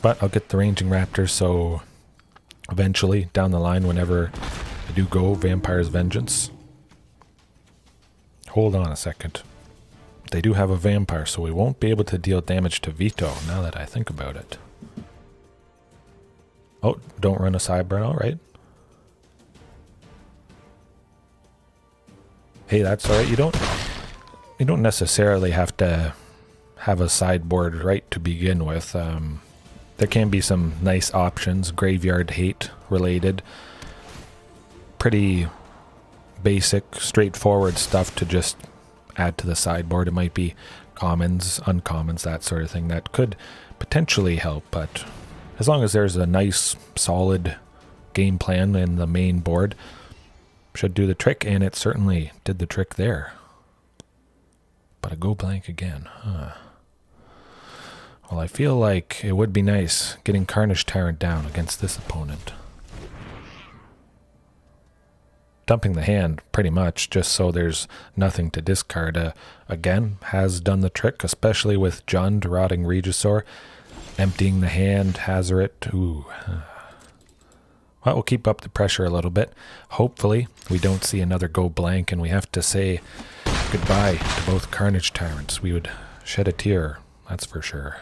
Speaker 1: But I'll get the Ranging Raptors, so eventually, down the line, whenever I do go Vampire's Vengeance. Hold on a second. They do have a Vampire, so we won't be able to deal damage to Vito, now that I think about it. Oh, don't run a Cyber, alright. Hey, that's alright. You don't necessarily have to have a sideboard right to begin with. There can be some nice options, Graveyard Hate related. Pretty basic, straightforward stuff to just add to the sideboard. It might be commons, uncommons, that sort of thing that could potentially help, but as long as there's a nice, solid game plan in the main board, should do the trick, and it certainly did the trick there. But I go blank again, huh? Well, I feel like it would be nice getting Carnage Tyrant down against this opponent. Dumping the hand, pretty much, just so there's nothing to discard. Again, has done the trick, especially with Jund, Rotting Regisaur. Emptying the hand, Hazoret. Ooh. Well, we'll keep up the pressure a little bit. Hopefully, we don't see another go blank, and we have to say goodbye to both Carnage Tyrants. We would shed a tear, that's for sure.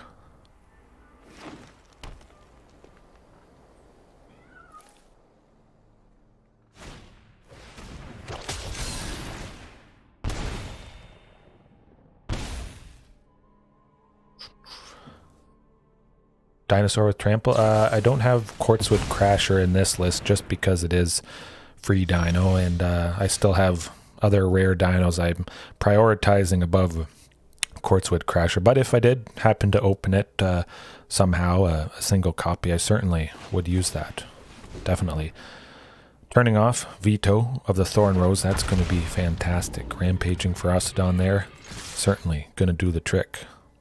Speaker 1: Dinosaur with Trample. I don't have Quartzwood Crasher in this list just because it is free dino, and I still have other rare dinos I'm prioritizing above Quartzwood Crasher. But if I did happen to open it somehow, a single copy, I certainly would use that. Definitely. Turning off Vito of the Thorn Rose, that's going to be fantastic. Rampaging Ferocidon there, certainly going to do the trick.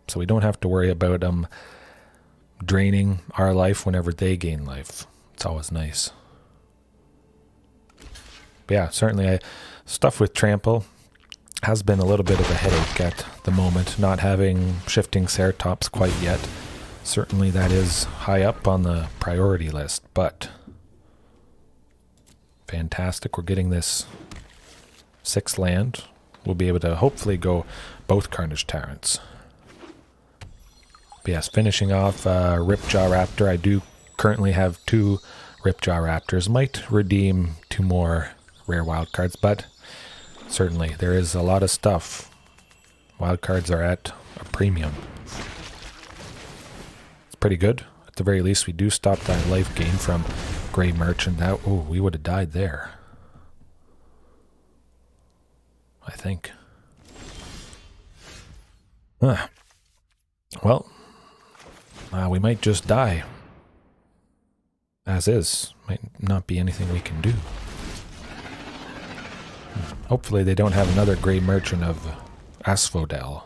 Speaker 1: So we don't have to worry about draining our life whenever they gain life. It's always nice. But yeah, certainly stuff with Trample has been a little bit of a headache at the moment, not having shifting Ceratops quite yet. Certainly that is high up on the priority list, but fantastic. We're getting this 6th land. We'll be able to hopefully go both Carnage Tyrants. Yes, finishing off Ripjaw Raptor. I do currently have 2 Ripjaw Raptors. Might redeem 2 more rare wildcards, but certainly there is a lot of stuff. Wildcards are at a premium. It's pretty good. At the very least, we do stop that life gain from Grey Merchant. That, oh, we would have died there, I think. Well, we might just die. As is. Might not be anything we can do. Hopefully they don't have another Grey Merchant of Asphodel.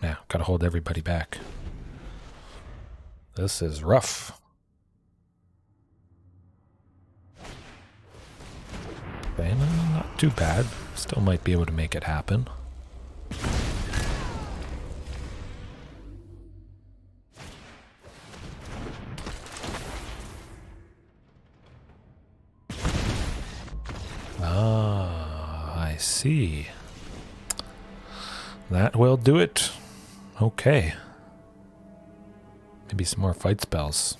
Speaker 1: Yeah, gotta hold everybody back. This is rough. Okay, not too bad. Still might be able to make it happen. Ah, I see. that will do it. Okay. Maybe some more fight spells.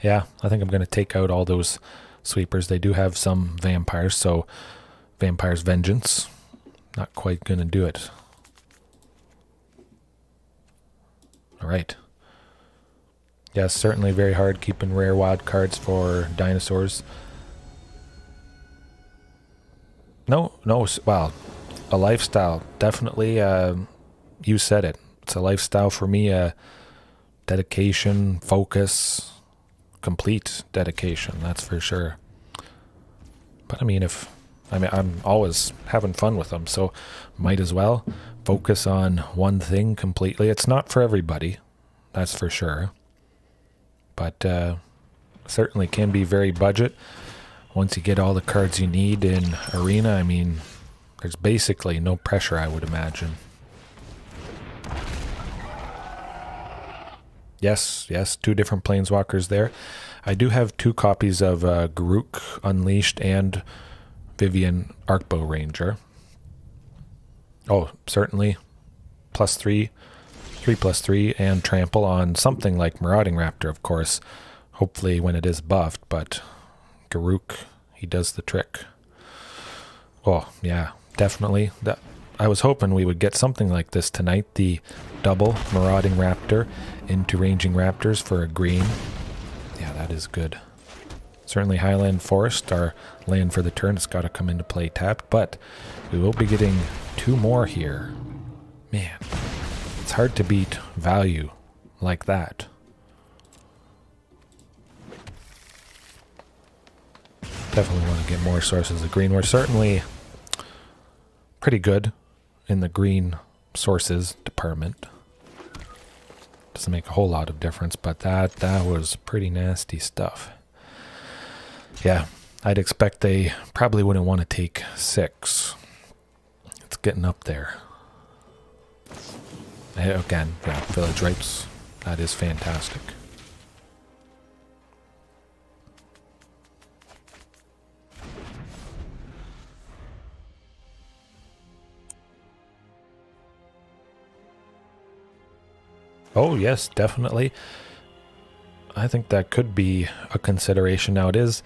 Speaker 1: Yeah, I think I'm going to take out all those sweepers. They do have some vampires, so Vampire's Vengeance. Not quite going to do it. Alright. Yeah, certainly very hard keeping rare wild cards for dinosaurs. No, well, a lifestyle. Definitely, you said it. It's a lifestyle for me. Dedication, focus, complete dedication, that's for sure. But I mean, I'm always having fun with them, so might as well focus on one thing completely. It's not for everybody, that's for sure. But certainly can be very budget. Once you get all the cards you need in Arena, I mean, there's basically no pressure, I would imagine. Yes, 2 different Planeswalkers there. I do have 2 copies of Garruk Unleashed and Vivien Arkbow Ranger. Oh, certainly. +3, 3/3, and trample on something like Marauding Raptor, of course. Hopefully when it is buffed, but Garruk, he does the trick. Oh, yeah, definitely. I was hoping we would get something like this tonight. The double Marauding Raptor into Ranging Raptors for a green. Yeah, that is good. Certainly Highland Forest, our land for the turn, has got to come into play tapped, but we will be getting 2 more here. Man, it's hard to beat value like that. Definitely want to get more sources of green. We're certainly pretty good in the green sources department. Doesn't make a whole lot of difference, but that was pretty nasty stuff. Yeah, I'd expect they probably wouldn't want to take 6. It's getting up there. Again, yeah, Village Rapes. That is fantastic. Oh, yes, definitely. I think that could be a consideration. Now, it is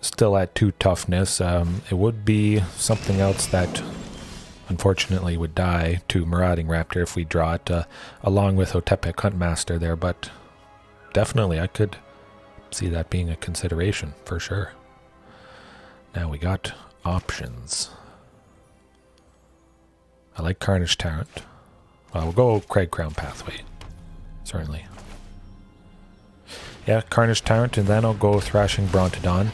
Speaker 1: still at 2 toughness. It would be something else that unfortunately would die to Marauding Raptor if we draw it, along with Otepec Huntmaster there, but definitely I could see that being a consideration for sure. Now we got options. I like Carnage Tyrant. Well, we'll go Cragcrown Pathway. Certainly. Yeah, Carnage Tyrant, and then I'll go Thrashing Brontodon.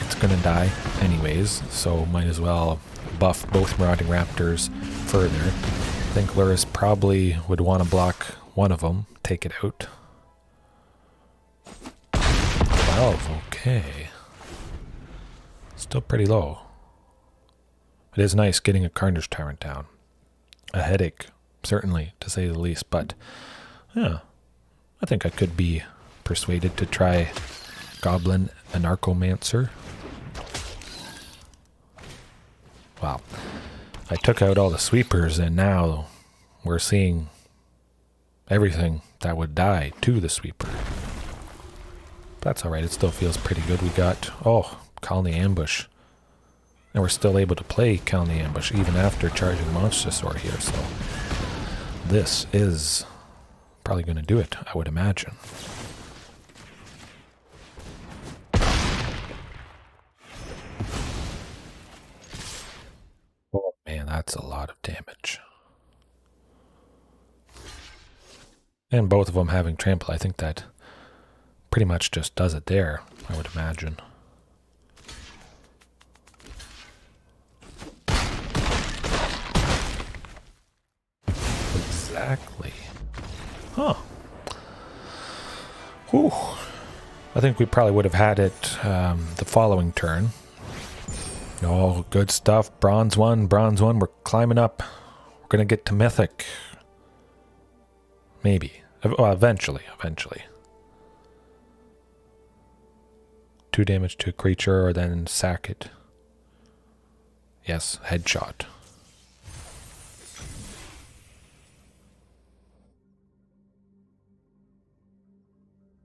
Speaker 1: It's gonna die anyways, so might as well buff both Marauding Raptors further. I think Luris probably would want to block one of them, take it out. 12, okay. Still pretty low. It is nice getting a Carnage Tyrant down. A headache, certainly, to say the least, but yeah, I think I could be persuaded to try Goblin and Archomancer. Wow. I took out all the sweepers and now we're seeing everything that would die to the sweeper. That's alright, it still feels pretty good. We got, Colony Ambush. And we're still able to play Colony Ambush even after Charging Monstrosaur here, so this is probably going to do it, I would imagine. Oh man, that's a lot of damage. And both of them having trample, I think that pretty much just does it there, I would imagine. Exactly. Huh. Whew. I think we probably would have had it the following turn. Oh, good stuff. Bronze 1, bronze 1. We're climbing up. We're going to get to Mythic. Maybe. Well, eventually. 2 damage to a creature or then sack it. Yes, headshot.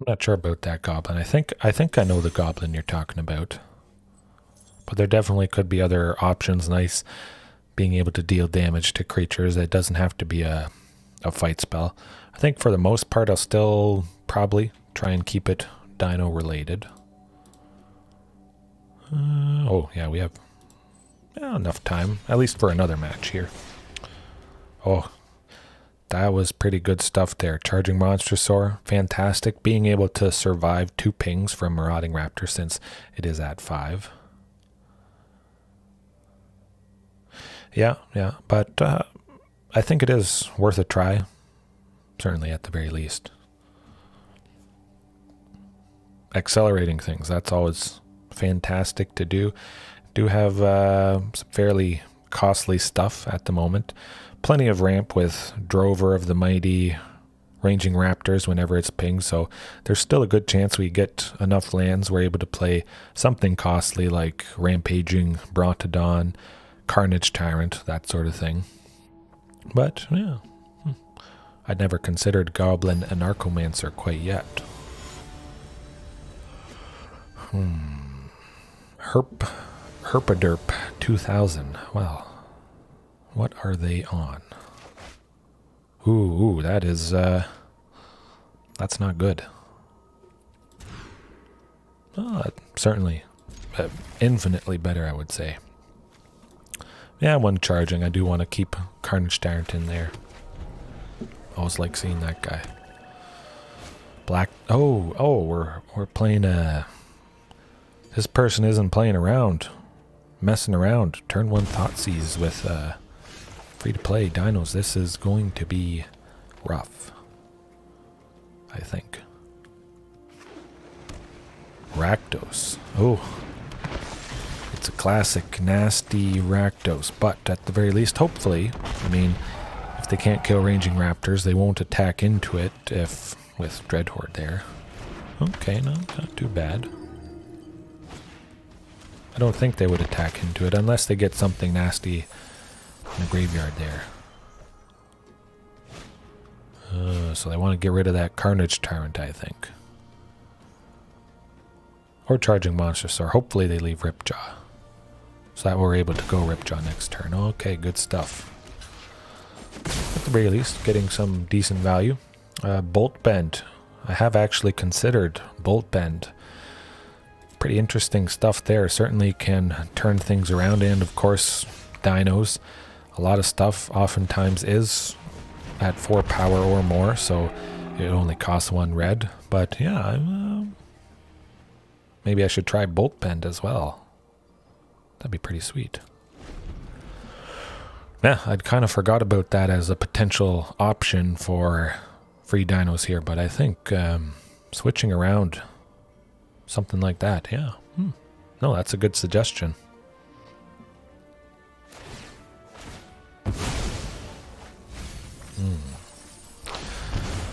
Speaker 1: I'm not sure about that goblin. I think I know the goblin you're talking about. But there definitely could be other options. Nice being able to deal damage to creatures. It doesn't have to be a fight spell. I think for the most part I'll still probably try and keep it Dino related. Oh yeah, we have enough time, at least for another match here. Oh, that was pretty good stuff there. Charging Monstrosaur, fantastic. Being able to survive 2 pings from Marauding Raptor since it is at 5. Yeah, but I think it is worth a try. Certainly at the very least. Accelerating things, that's always fantastic to do. Do have some fairly costly stuff at the moment. Plenty of ramp with Drover of the Mighty, Ranging Raptors whenever it's pinged, so there's still a good chance we get enough lands we're able to play something costly like Rampaging Brontodon, Carnage Tyrant, that sort of thing. But, yeah, I'd never considered Goblin and Archomancer quite yet. Herpaderp 2000. Well, what are they on? Ooh, that is, that's not good. Certainly infinitely better, I would say. Yeah, when charging, I do want to keep Carnage Tyrant in there. Always like seeing that guy. Black. Oh, we're playing. This person isn't playing around, messing around. Turn 1 Thoughtseize with free to play dinos. This is going to be rough, I think. Rakdos. Oh. It's a classic nasty Rakdos, but at the very least, hopefully, I mean, if they can't kill Ranging Raptors, they won't attack into it if with Dreadhorde there. Okay, no, not too bad. I don't think they would attack into it unless they get something nasty in the graveyard there. So they want to get rid of that Carnage Tyrant, I think. Or Charging Monstrosaur. Hopefully they leave Ripjaw, so that we're able to go Ripjaw next turn. Okay, good stuff. At the very least, getting some decent value. Bolt Bend. I have actually considered Bolt Bend. Pretty interesting stuff there. Certainly can turn things around, and of course, dinos. A lot of stuff oftentimes is at 4 power or more, so it only costs 1 red. But yeah, maybe I should try Bolt Bend as well. That'd be pretty sweet. Yeah, I'd kind of forgot about that as a potential option for free dinos here, but I think switching around something like that, yeah. No, that's a good suggestion.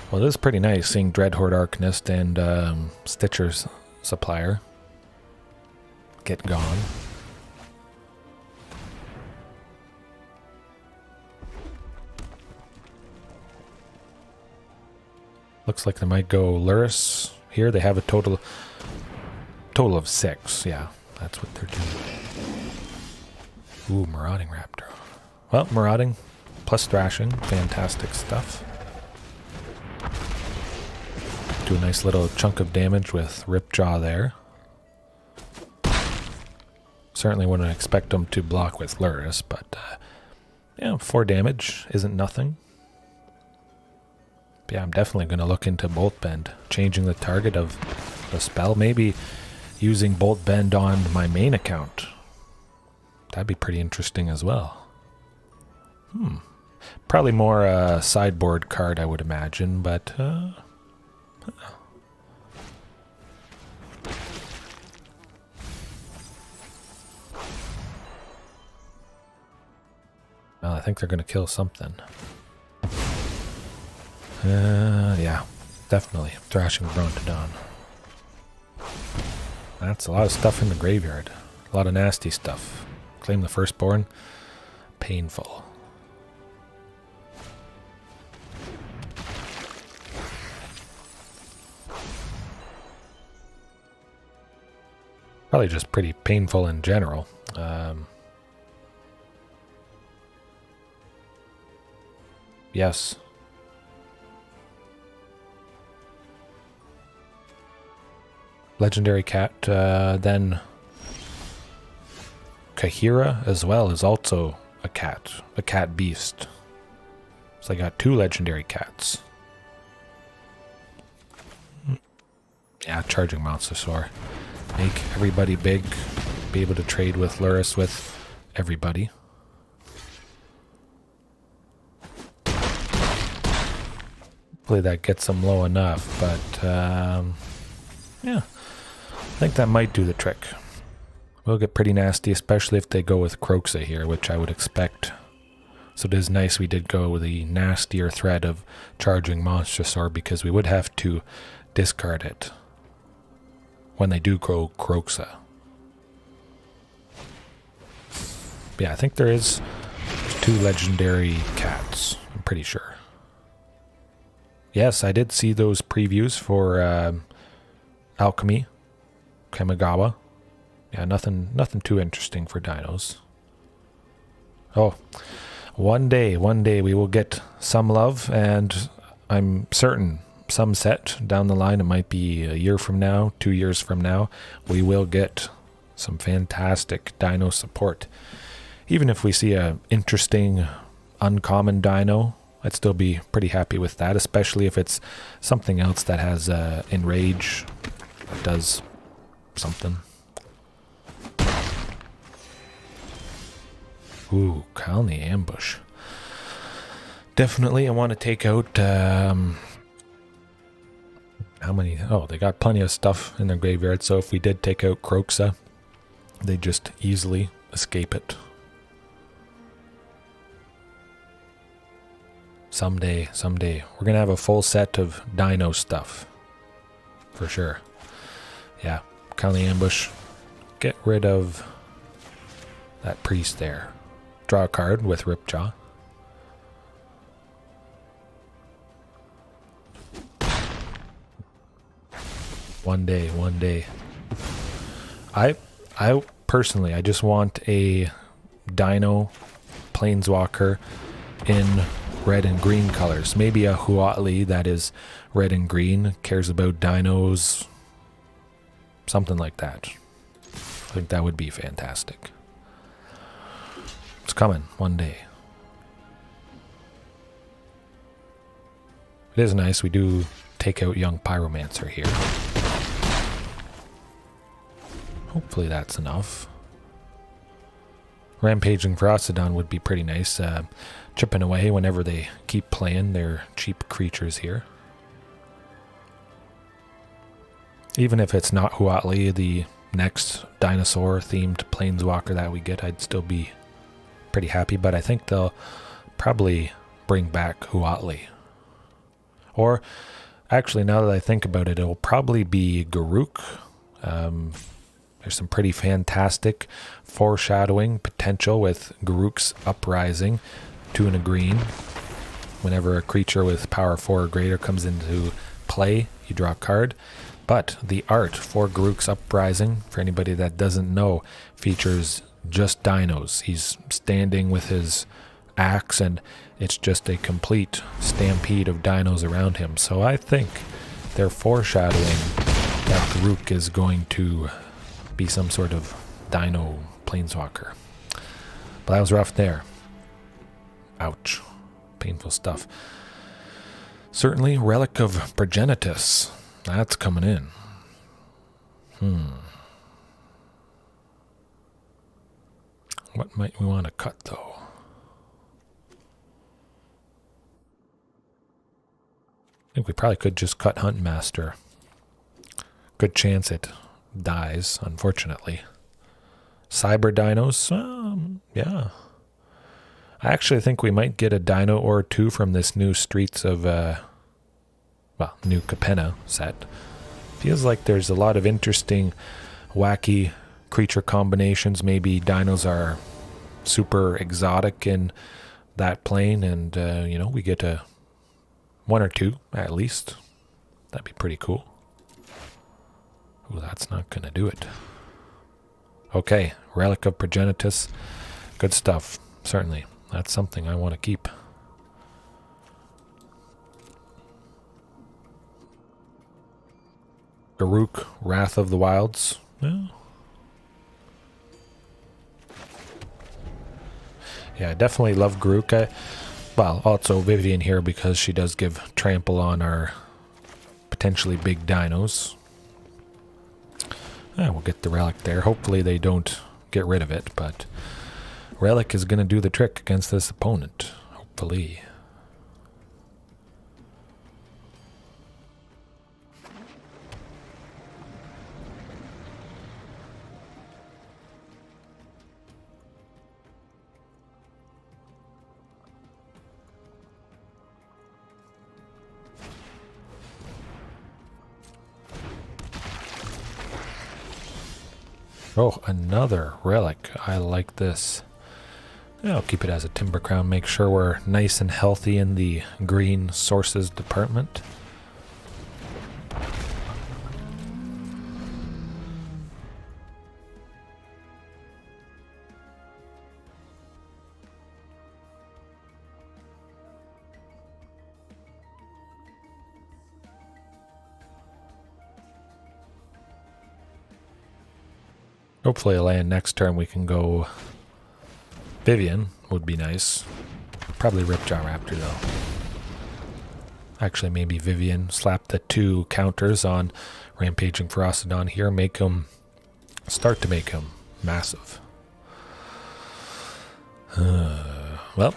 Speaker 1: Well, this is pretty nice seeing Dreadhorde Arcanist and Stitcher's Supplier get gone. Looks like they might go Luris here. They have a total of 6. Yeah, that's what they're doing. Ooh, Marauding Raptor. Well, Marauding plus Thrashing, fantastic stuff. Do a nice little chunk of damage with Ripjaw there. Certainly wouldn't expect them to block with Luris, but yeah, 4 damage isn't nothing. But yeah, I'm definitely going to look into Bolt Bend, changing the target of the spell, maybe using Bolt Bend on my main account. That'd be pretty interesting as well. Probably more a sideboard card, I would imagine, but well, I think they're going to kill something. Yeah, definitely. Thrashing Brontodon. That's a lot of stuff in the graveyard. A lot of nasty stuff. Claim the Firstborn. Painful. Probably just pretty painful in general. Yes. Legendary cat, then Kahira as well is also a cat beast. So I got 2 legendary cats. Yeah, Charging Monstrosaur. Make everybody big, be able to trade with Lurrus with everybody. Hopefully that gets them low enough, but yeah, I think that might do the trick. Will get pretty nasty, especially if they go with Kroxa here, which I would expect. So it is nice we did go with the nastier threat of Charging Monstrosaur, because we would have to discard it when they do grow Kroxa. But yeah, I think there is 2 legendary cats, I'm pretty sure. Yes, I did see those previews for Alchemy, Kamigawa. Yeah, nothing too interesting for dinos. Oh, one day we will get some love, and I'm certain some set down the line, it might be a year from now, 2 years from now, we will get some fantastic dino support. Even if we see a interesting, uncommon dino, I'd still be pretty happy with that, especially if it's something else that has Enrage, that does something. Ooh, Colony Ambush. Definitely, I want to take out, how many? Oh, they got plenty of stuff in their graveyard, so if we did take out Kroxa, they just easily escape it. Someday, we're going to have a full set of dino stuff. For sure. Yeah, Colony Ambush. Get rid of that priest there. Draw a card with Ripjaw. One day. I personally, I just want a dino planeswalker in red and green colors. Maybe a Huatli that is red and green, cares about dinos, something like that. I think that would be fantastic. It's coming one day. It is nice we do take out young Pyromancer here. Hopefully that's enough. Rampaging Ferocidon would be pretty nice. Chipping away whenever they keep playing their cheap creatures here. Even if it's not Huatli, the next dinosaur-themed planeswalker that we get, I'd still be pretty happy. But I think they'll probably bring back Huatli. Or, actually, now that I think about it, it'll probably be Garruk. There's some pretty fantastic foreshadowing potential with Garruk's Uprising, 2 and a green. Whenever a creature with power 4 or greater comes into play, you draw a card. But the art for Garruk's Uprising, for anybody that doesn't know, features just dinos. He's standing with his axe, and it's just a complete stampede of dinos around him. So I think they're foreshadowing that Garruk is going to be some sort of dino planeswalker. But that was rough there. Ouch. Painful stuff. Certainly, Relic of Progenitus. That's coming in. What might we want to cut, though? I think we probably could just cut Huntmaster. Good chance it dies, unfortunately. Cyber dinos? Yeah. I actually think we might get a dino or 2 from this new Streets of, new Capenna set. Feels like there's a lot of interesting, wacky creature combinations. Maybe dinos are super exotic in that plane, and, we get a 1 or 2 at least. That'd be pretty cool. Ooh, that's not going to do it. Okay, Relic of Progenitus. Good stuff, certainly. That's something I want to keep. Garruk, Wrath of the Wilds. Yeah, I definitely love Garruk. Well, also Vivien here because she does give trample on our potentially big dinos. We'll get the Relic there. Hopefully they don't get rid of it, but Relic is going to do the trick against this opponent. Hopefully. Oh, another Relic. I like this. I'll keep it as a Timber Crown. Make sure we're nice and healthy in the green sources department. Hopefully a land next turn we can go Vivien would be nice. Probably Ripjaw Raptor though. Actually maybe Vivien. Slap the 2 counters on Rampaging Ferocidon here. Start to make him massive. Well.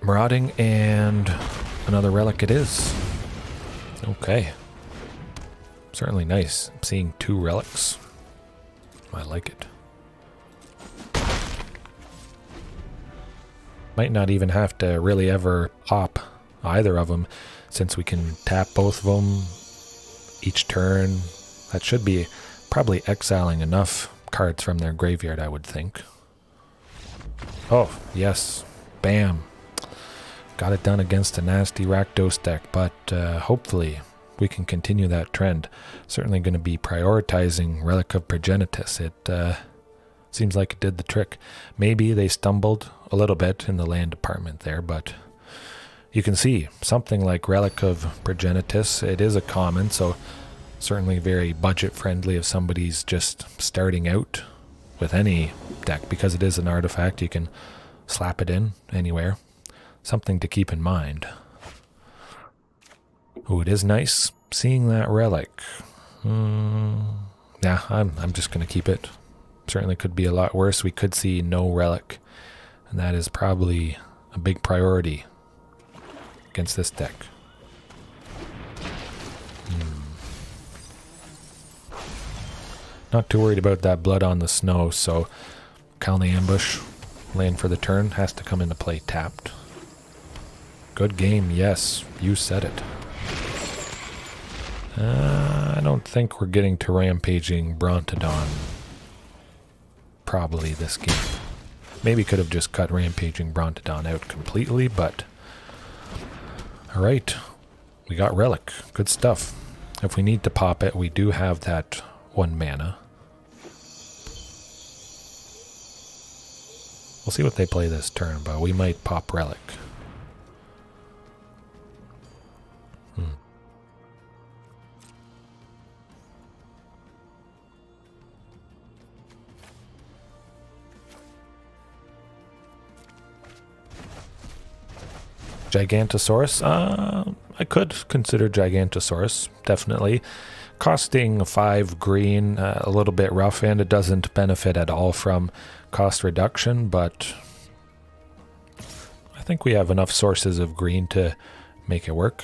Speaker 1: Marauding and another Relic it is. Okay. Certainly nice. I'm seeing 2 Relics. I like it. Might not even have to really ever pop either of them since we can tap both of them each turn. That should be probably exiling enough cards from their graveyard, I would think. Oh, yes. Bam. Got it done against a nasty Rakdos deck, but hopefully we can continue that trend. Certainly going to be prioritizing Relic of Progenitus. It seems like it did the trick. Maybe they stumbled a little bit in the land department there, but you can see something like Relic of Progenitus. It is a common, so certainly very budget friendly if somebody's just starting out with any deck. Because it is an artifact, you can slap it in anywhere. Something to keep in mind. Oh, it is nice seeing that Relic. Yeah, I'm just going to keep it. Certainly could be a lot worse. We could see no Relic, and that is probably a big priority against this deck. Not too worried about that blood on the snow, so Kalni Ambush, land for the turn, has to come into play tapped. Good game, yes, you said it. I don't think we're getting to Rampaging Brontodon probably this game. Maybe could have just cut Rampaging Brontodon out completely, but alright, we got Relic. Good stuff. If we need to pop it, we do have that 1 mana. We'll see what they play this turn, but we might pop Relic. Gigantosaurus, I could consider Gigantosaurus, definitely. Costing 5 green, a little bit rough, and it doesn't benefit at all from cost reduction, but I think we have enough sources of green to make it work.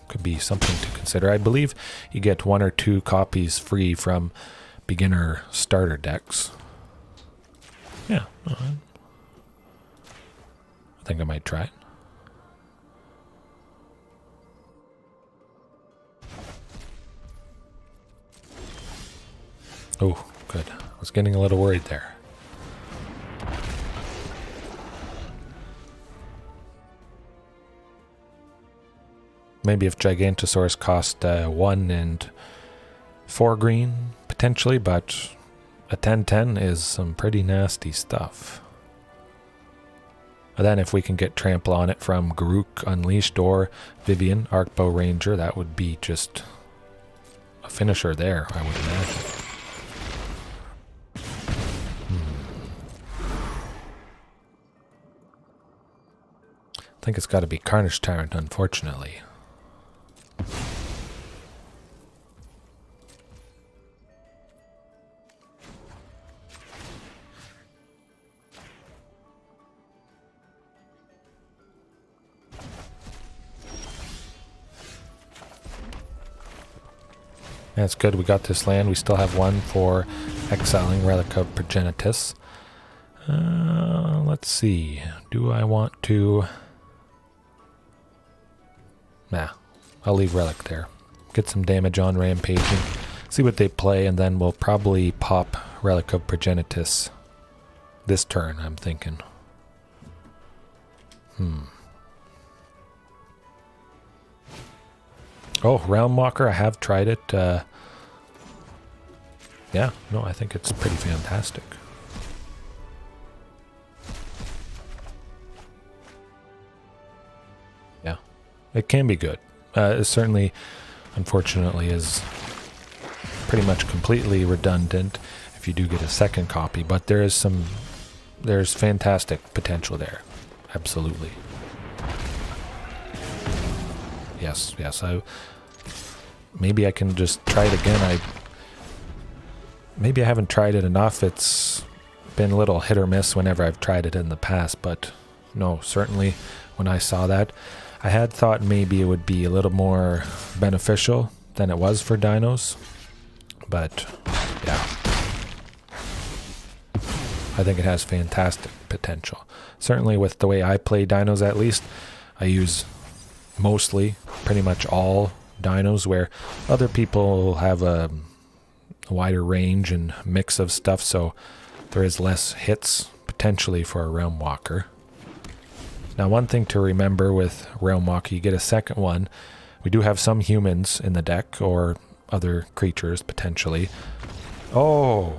Speaker 1: Could be something to consider. I believe you get 1 or 2 copies free from beginner starter decks. Yeah, I think I might try it. Oh, good. I was getting a little worried there. Maybe if Gigantosaurus cost 1 and 4 green, potentially, but A 10-10 is some pretty nasty stuff. And then if we can get trample on it from Garruk Unleashed or Vivien, Arkbow Ranger, that would be just a finisher there, I would imagine. I think it's got to be Carnage Tyrant, unfortunately. That's good, we got this land. We still have one for exiling Relic of Progenitus. Let's see. Do I want to... Nah, I'll leave Relic there. Get some damage on Rampaging. See what they play, and then we'll probably pop Relic of Progenitus this turn, I'm thinking. Oh, Realm Walker, I have tried it. Yeah, no, I think it's pretty fantastic. Yeah, it can be good. It certainly, unfortunately, is pretty much completely redundant if you do get a second copy, but there's fantastic potential there. Absolutely. Yes, maybe I can just try it again. Maybe I haven't tried it enough. It's been a little hit or miss whenever I've tried it in the past, but no, certainly when I saw that, I had thought maybe it would be a little more beneficial than it was for dinos, but yeah. I think it has fantastic potential. Certainly with the way I play dinos, at least, I use mostly pretty much all dinos, where other people have a wider range and mix of stuff, so there is less hits potentially for a Realm Walker. Now, one thing to remember with Realm Walker, you get a second one. We do have some humans in the deck, or other creatures potentially. Oh,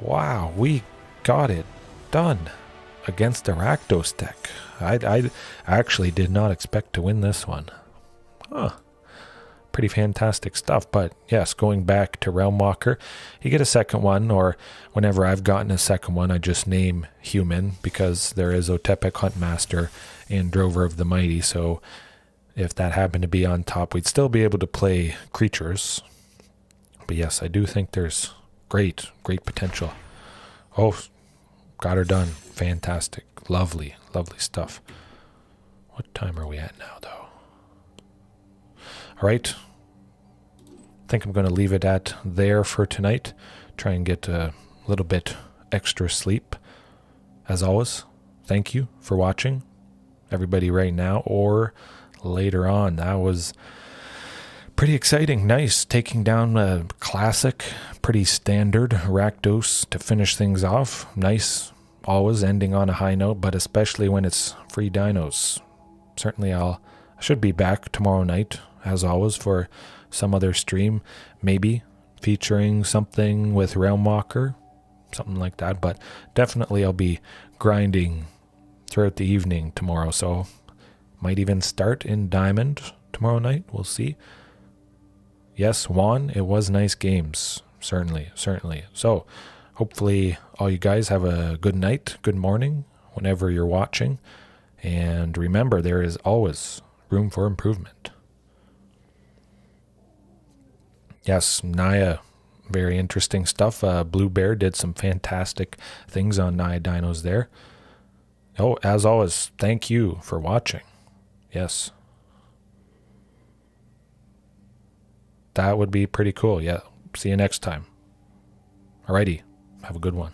Speaker 1: wow, we got it done against the Rakdos deck. I actually did not expect to win this one. Huh. Pretty fantastic stuff. But yes, going back to Realm Walker, you get a second one, or whenever I've gotten a second one, I just name human, because there is Otepec Huntmaster and Drover of the Mighty, so if that happened to be on top, we'd still be able to play creatures. But yes, I do think there's great potential. Oh, got her done. Fantastic. Lovely stuff. What time are we at now, though? All right. I think I'm going to leave it at there for tonight. Try and get a little bit extra sleep. As always, thank you for watching. Everybody right now or later on. That was pretty exciting. Nice. Taking down a classic, pretty standard Rakdos to finish things off. Nice. Always ending on a high note, but especially when it's free dinos. Certainly I should be back tomorrow night, as always, for some other stream, maybe featuring something with Realm Walker, something like that, but definitely I'll be grinding throughout the evening tomorrow, so might even start in Diamond tomorrow night. We'll see. Yes, Juan, it was nice games. Certainly. So hopefully all you guys have a good night, good morning, whenever you're watching. And remember, there is always room for improvement. Yes, Naya, very interesting stuff. Blue Bear did some fantastic things on Naya Dinos there. Oh, as always, thank you for watching. Yes. That would be pretty cool. Yeah. See you next time. Alrighty. Have a good one.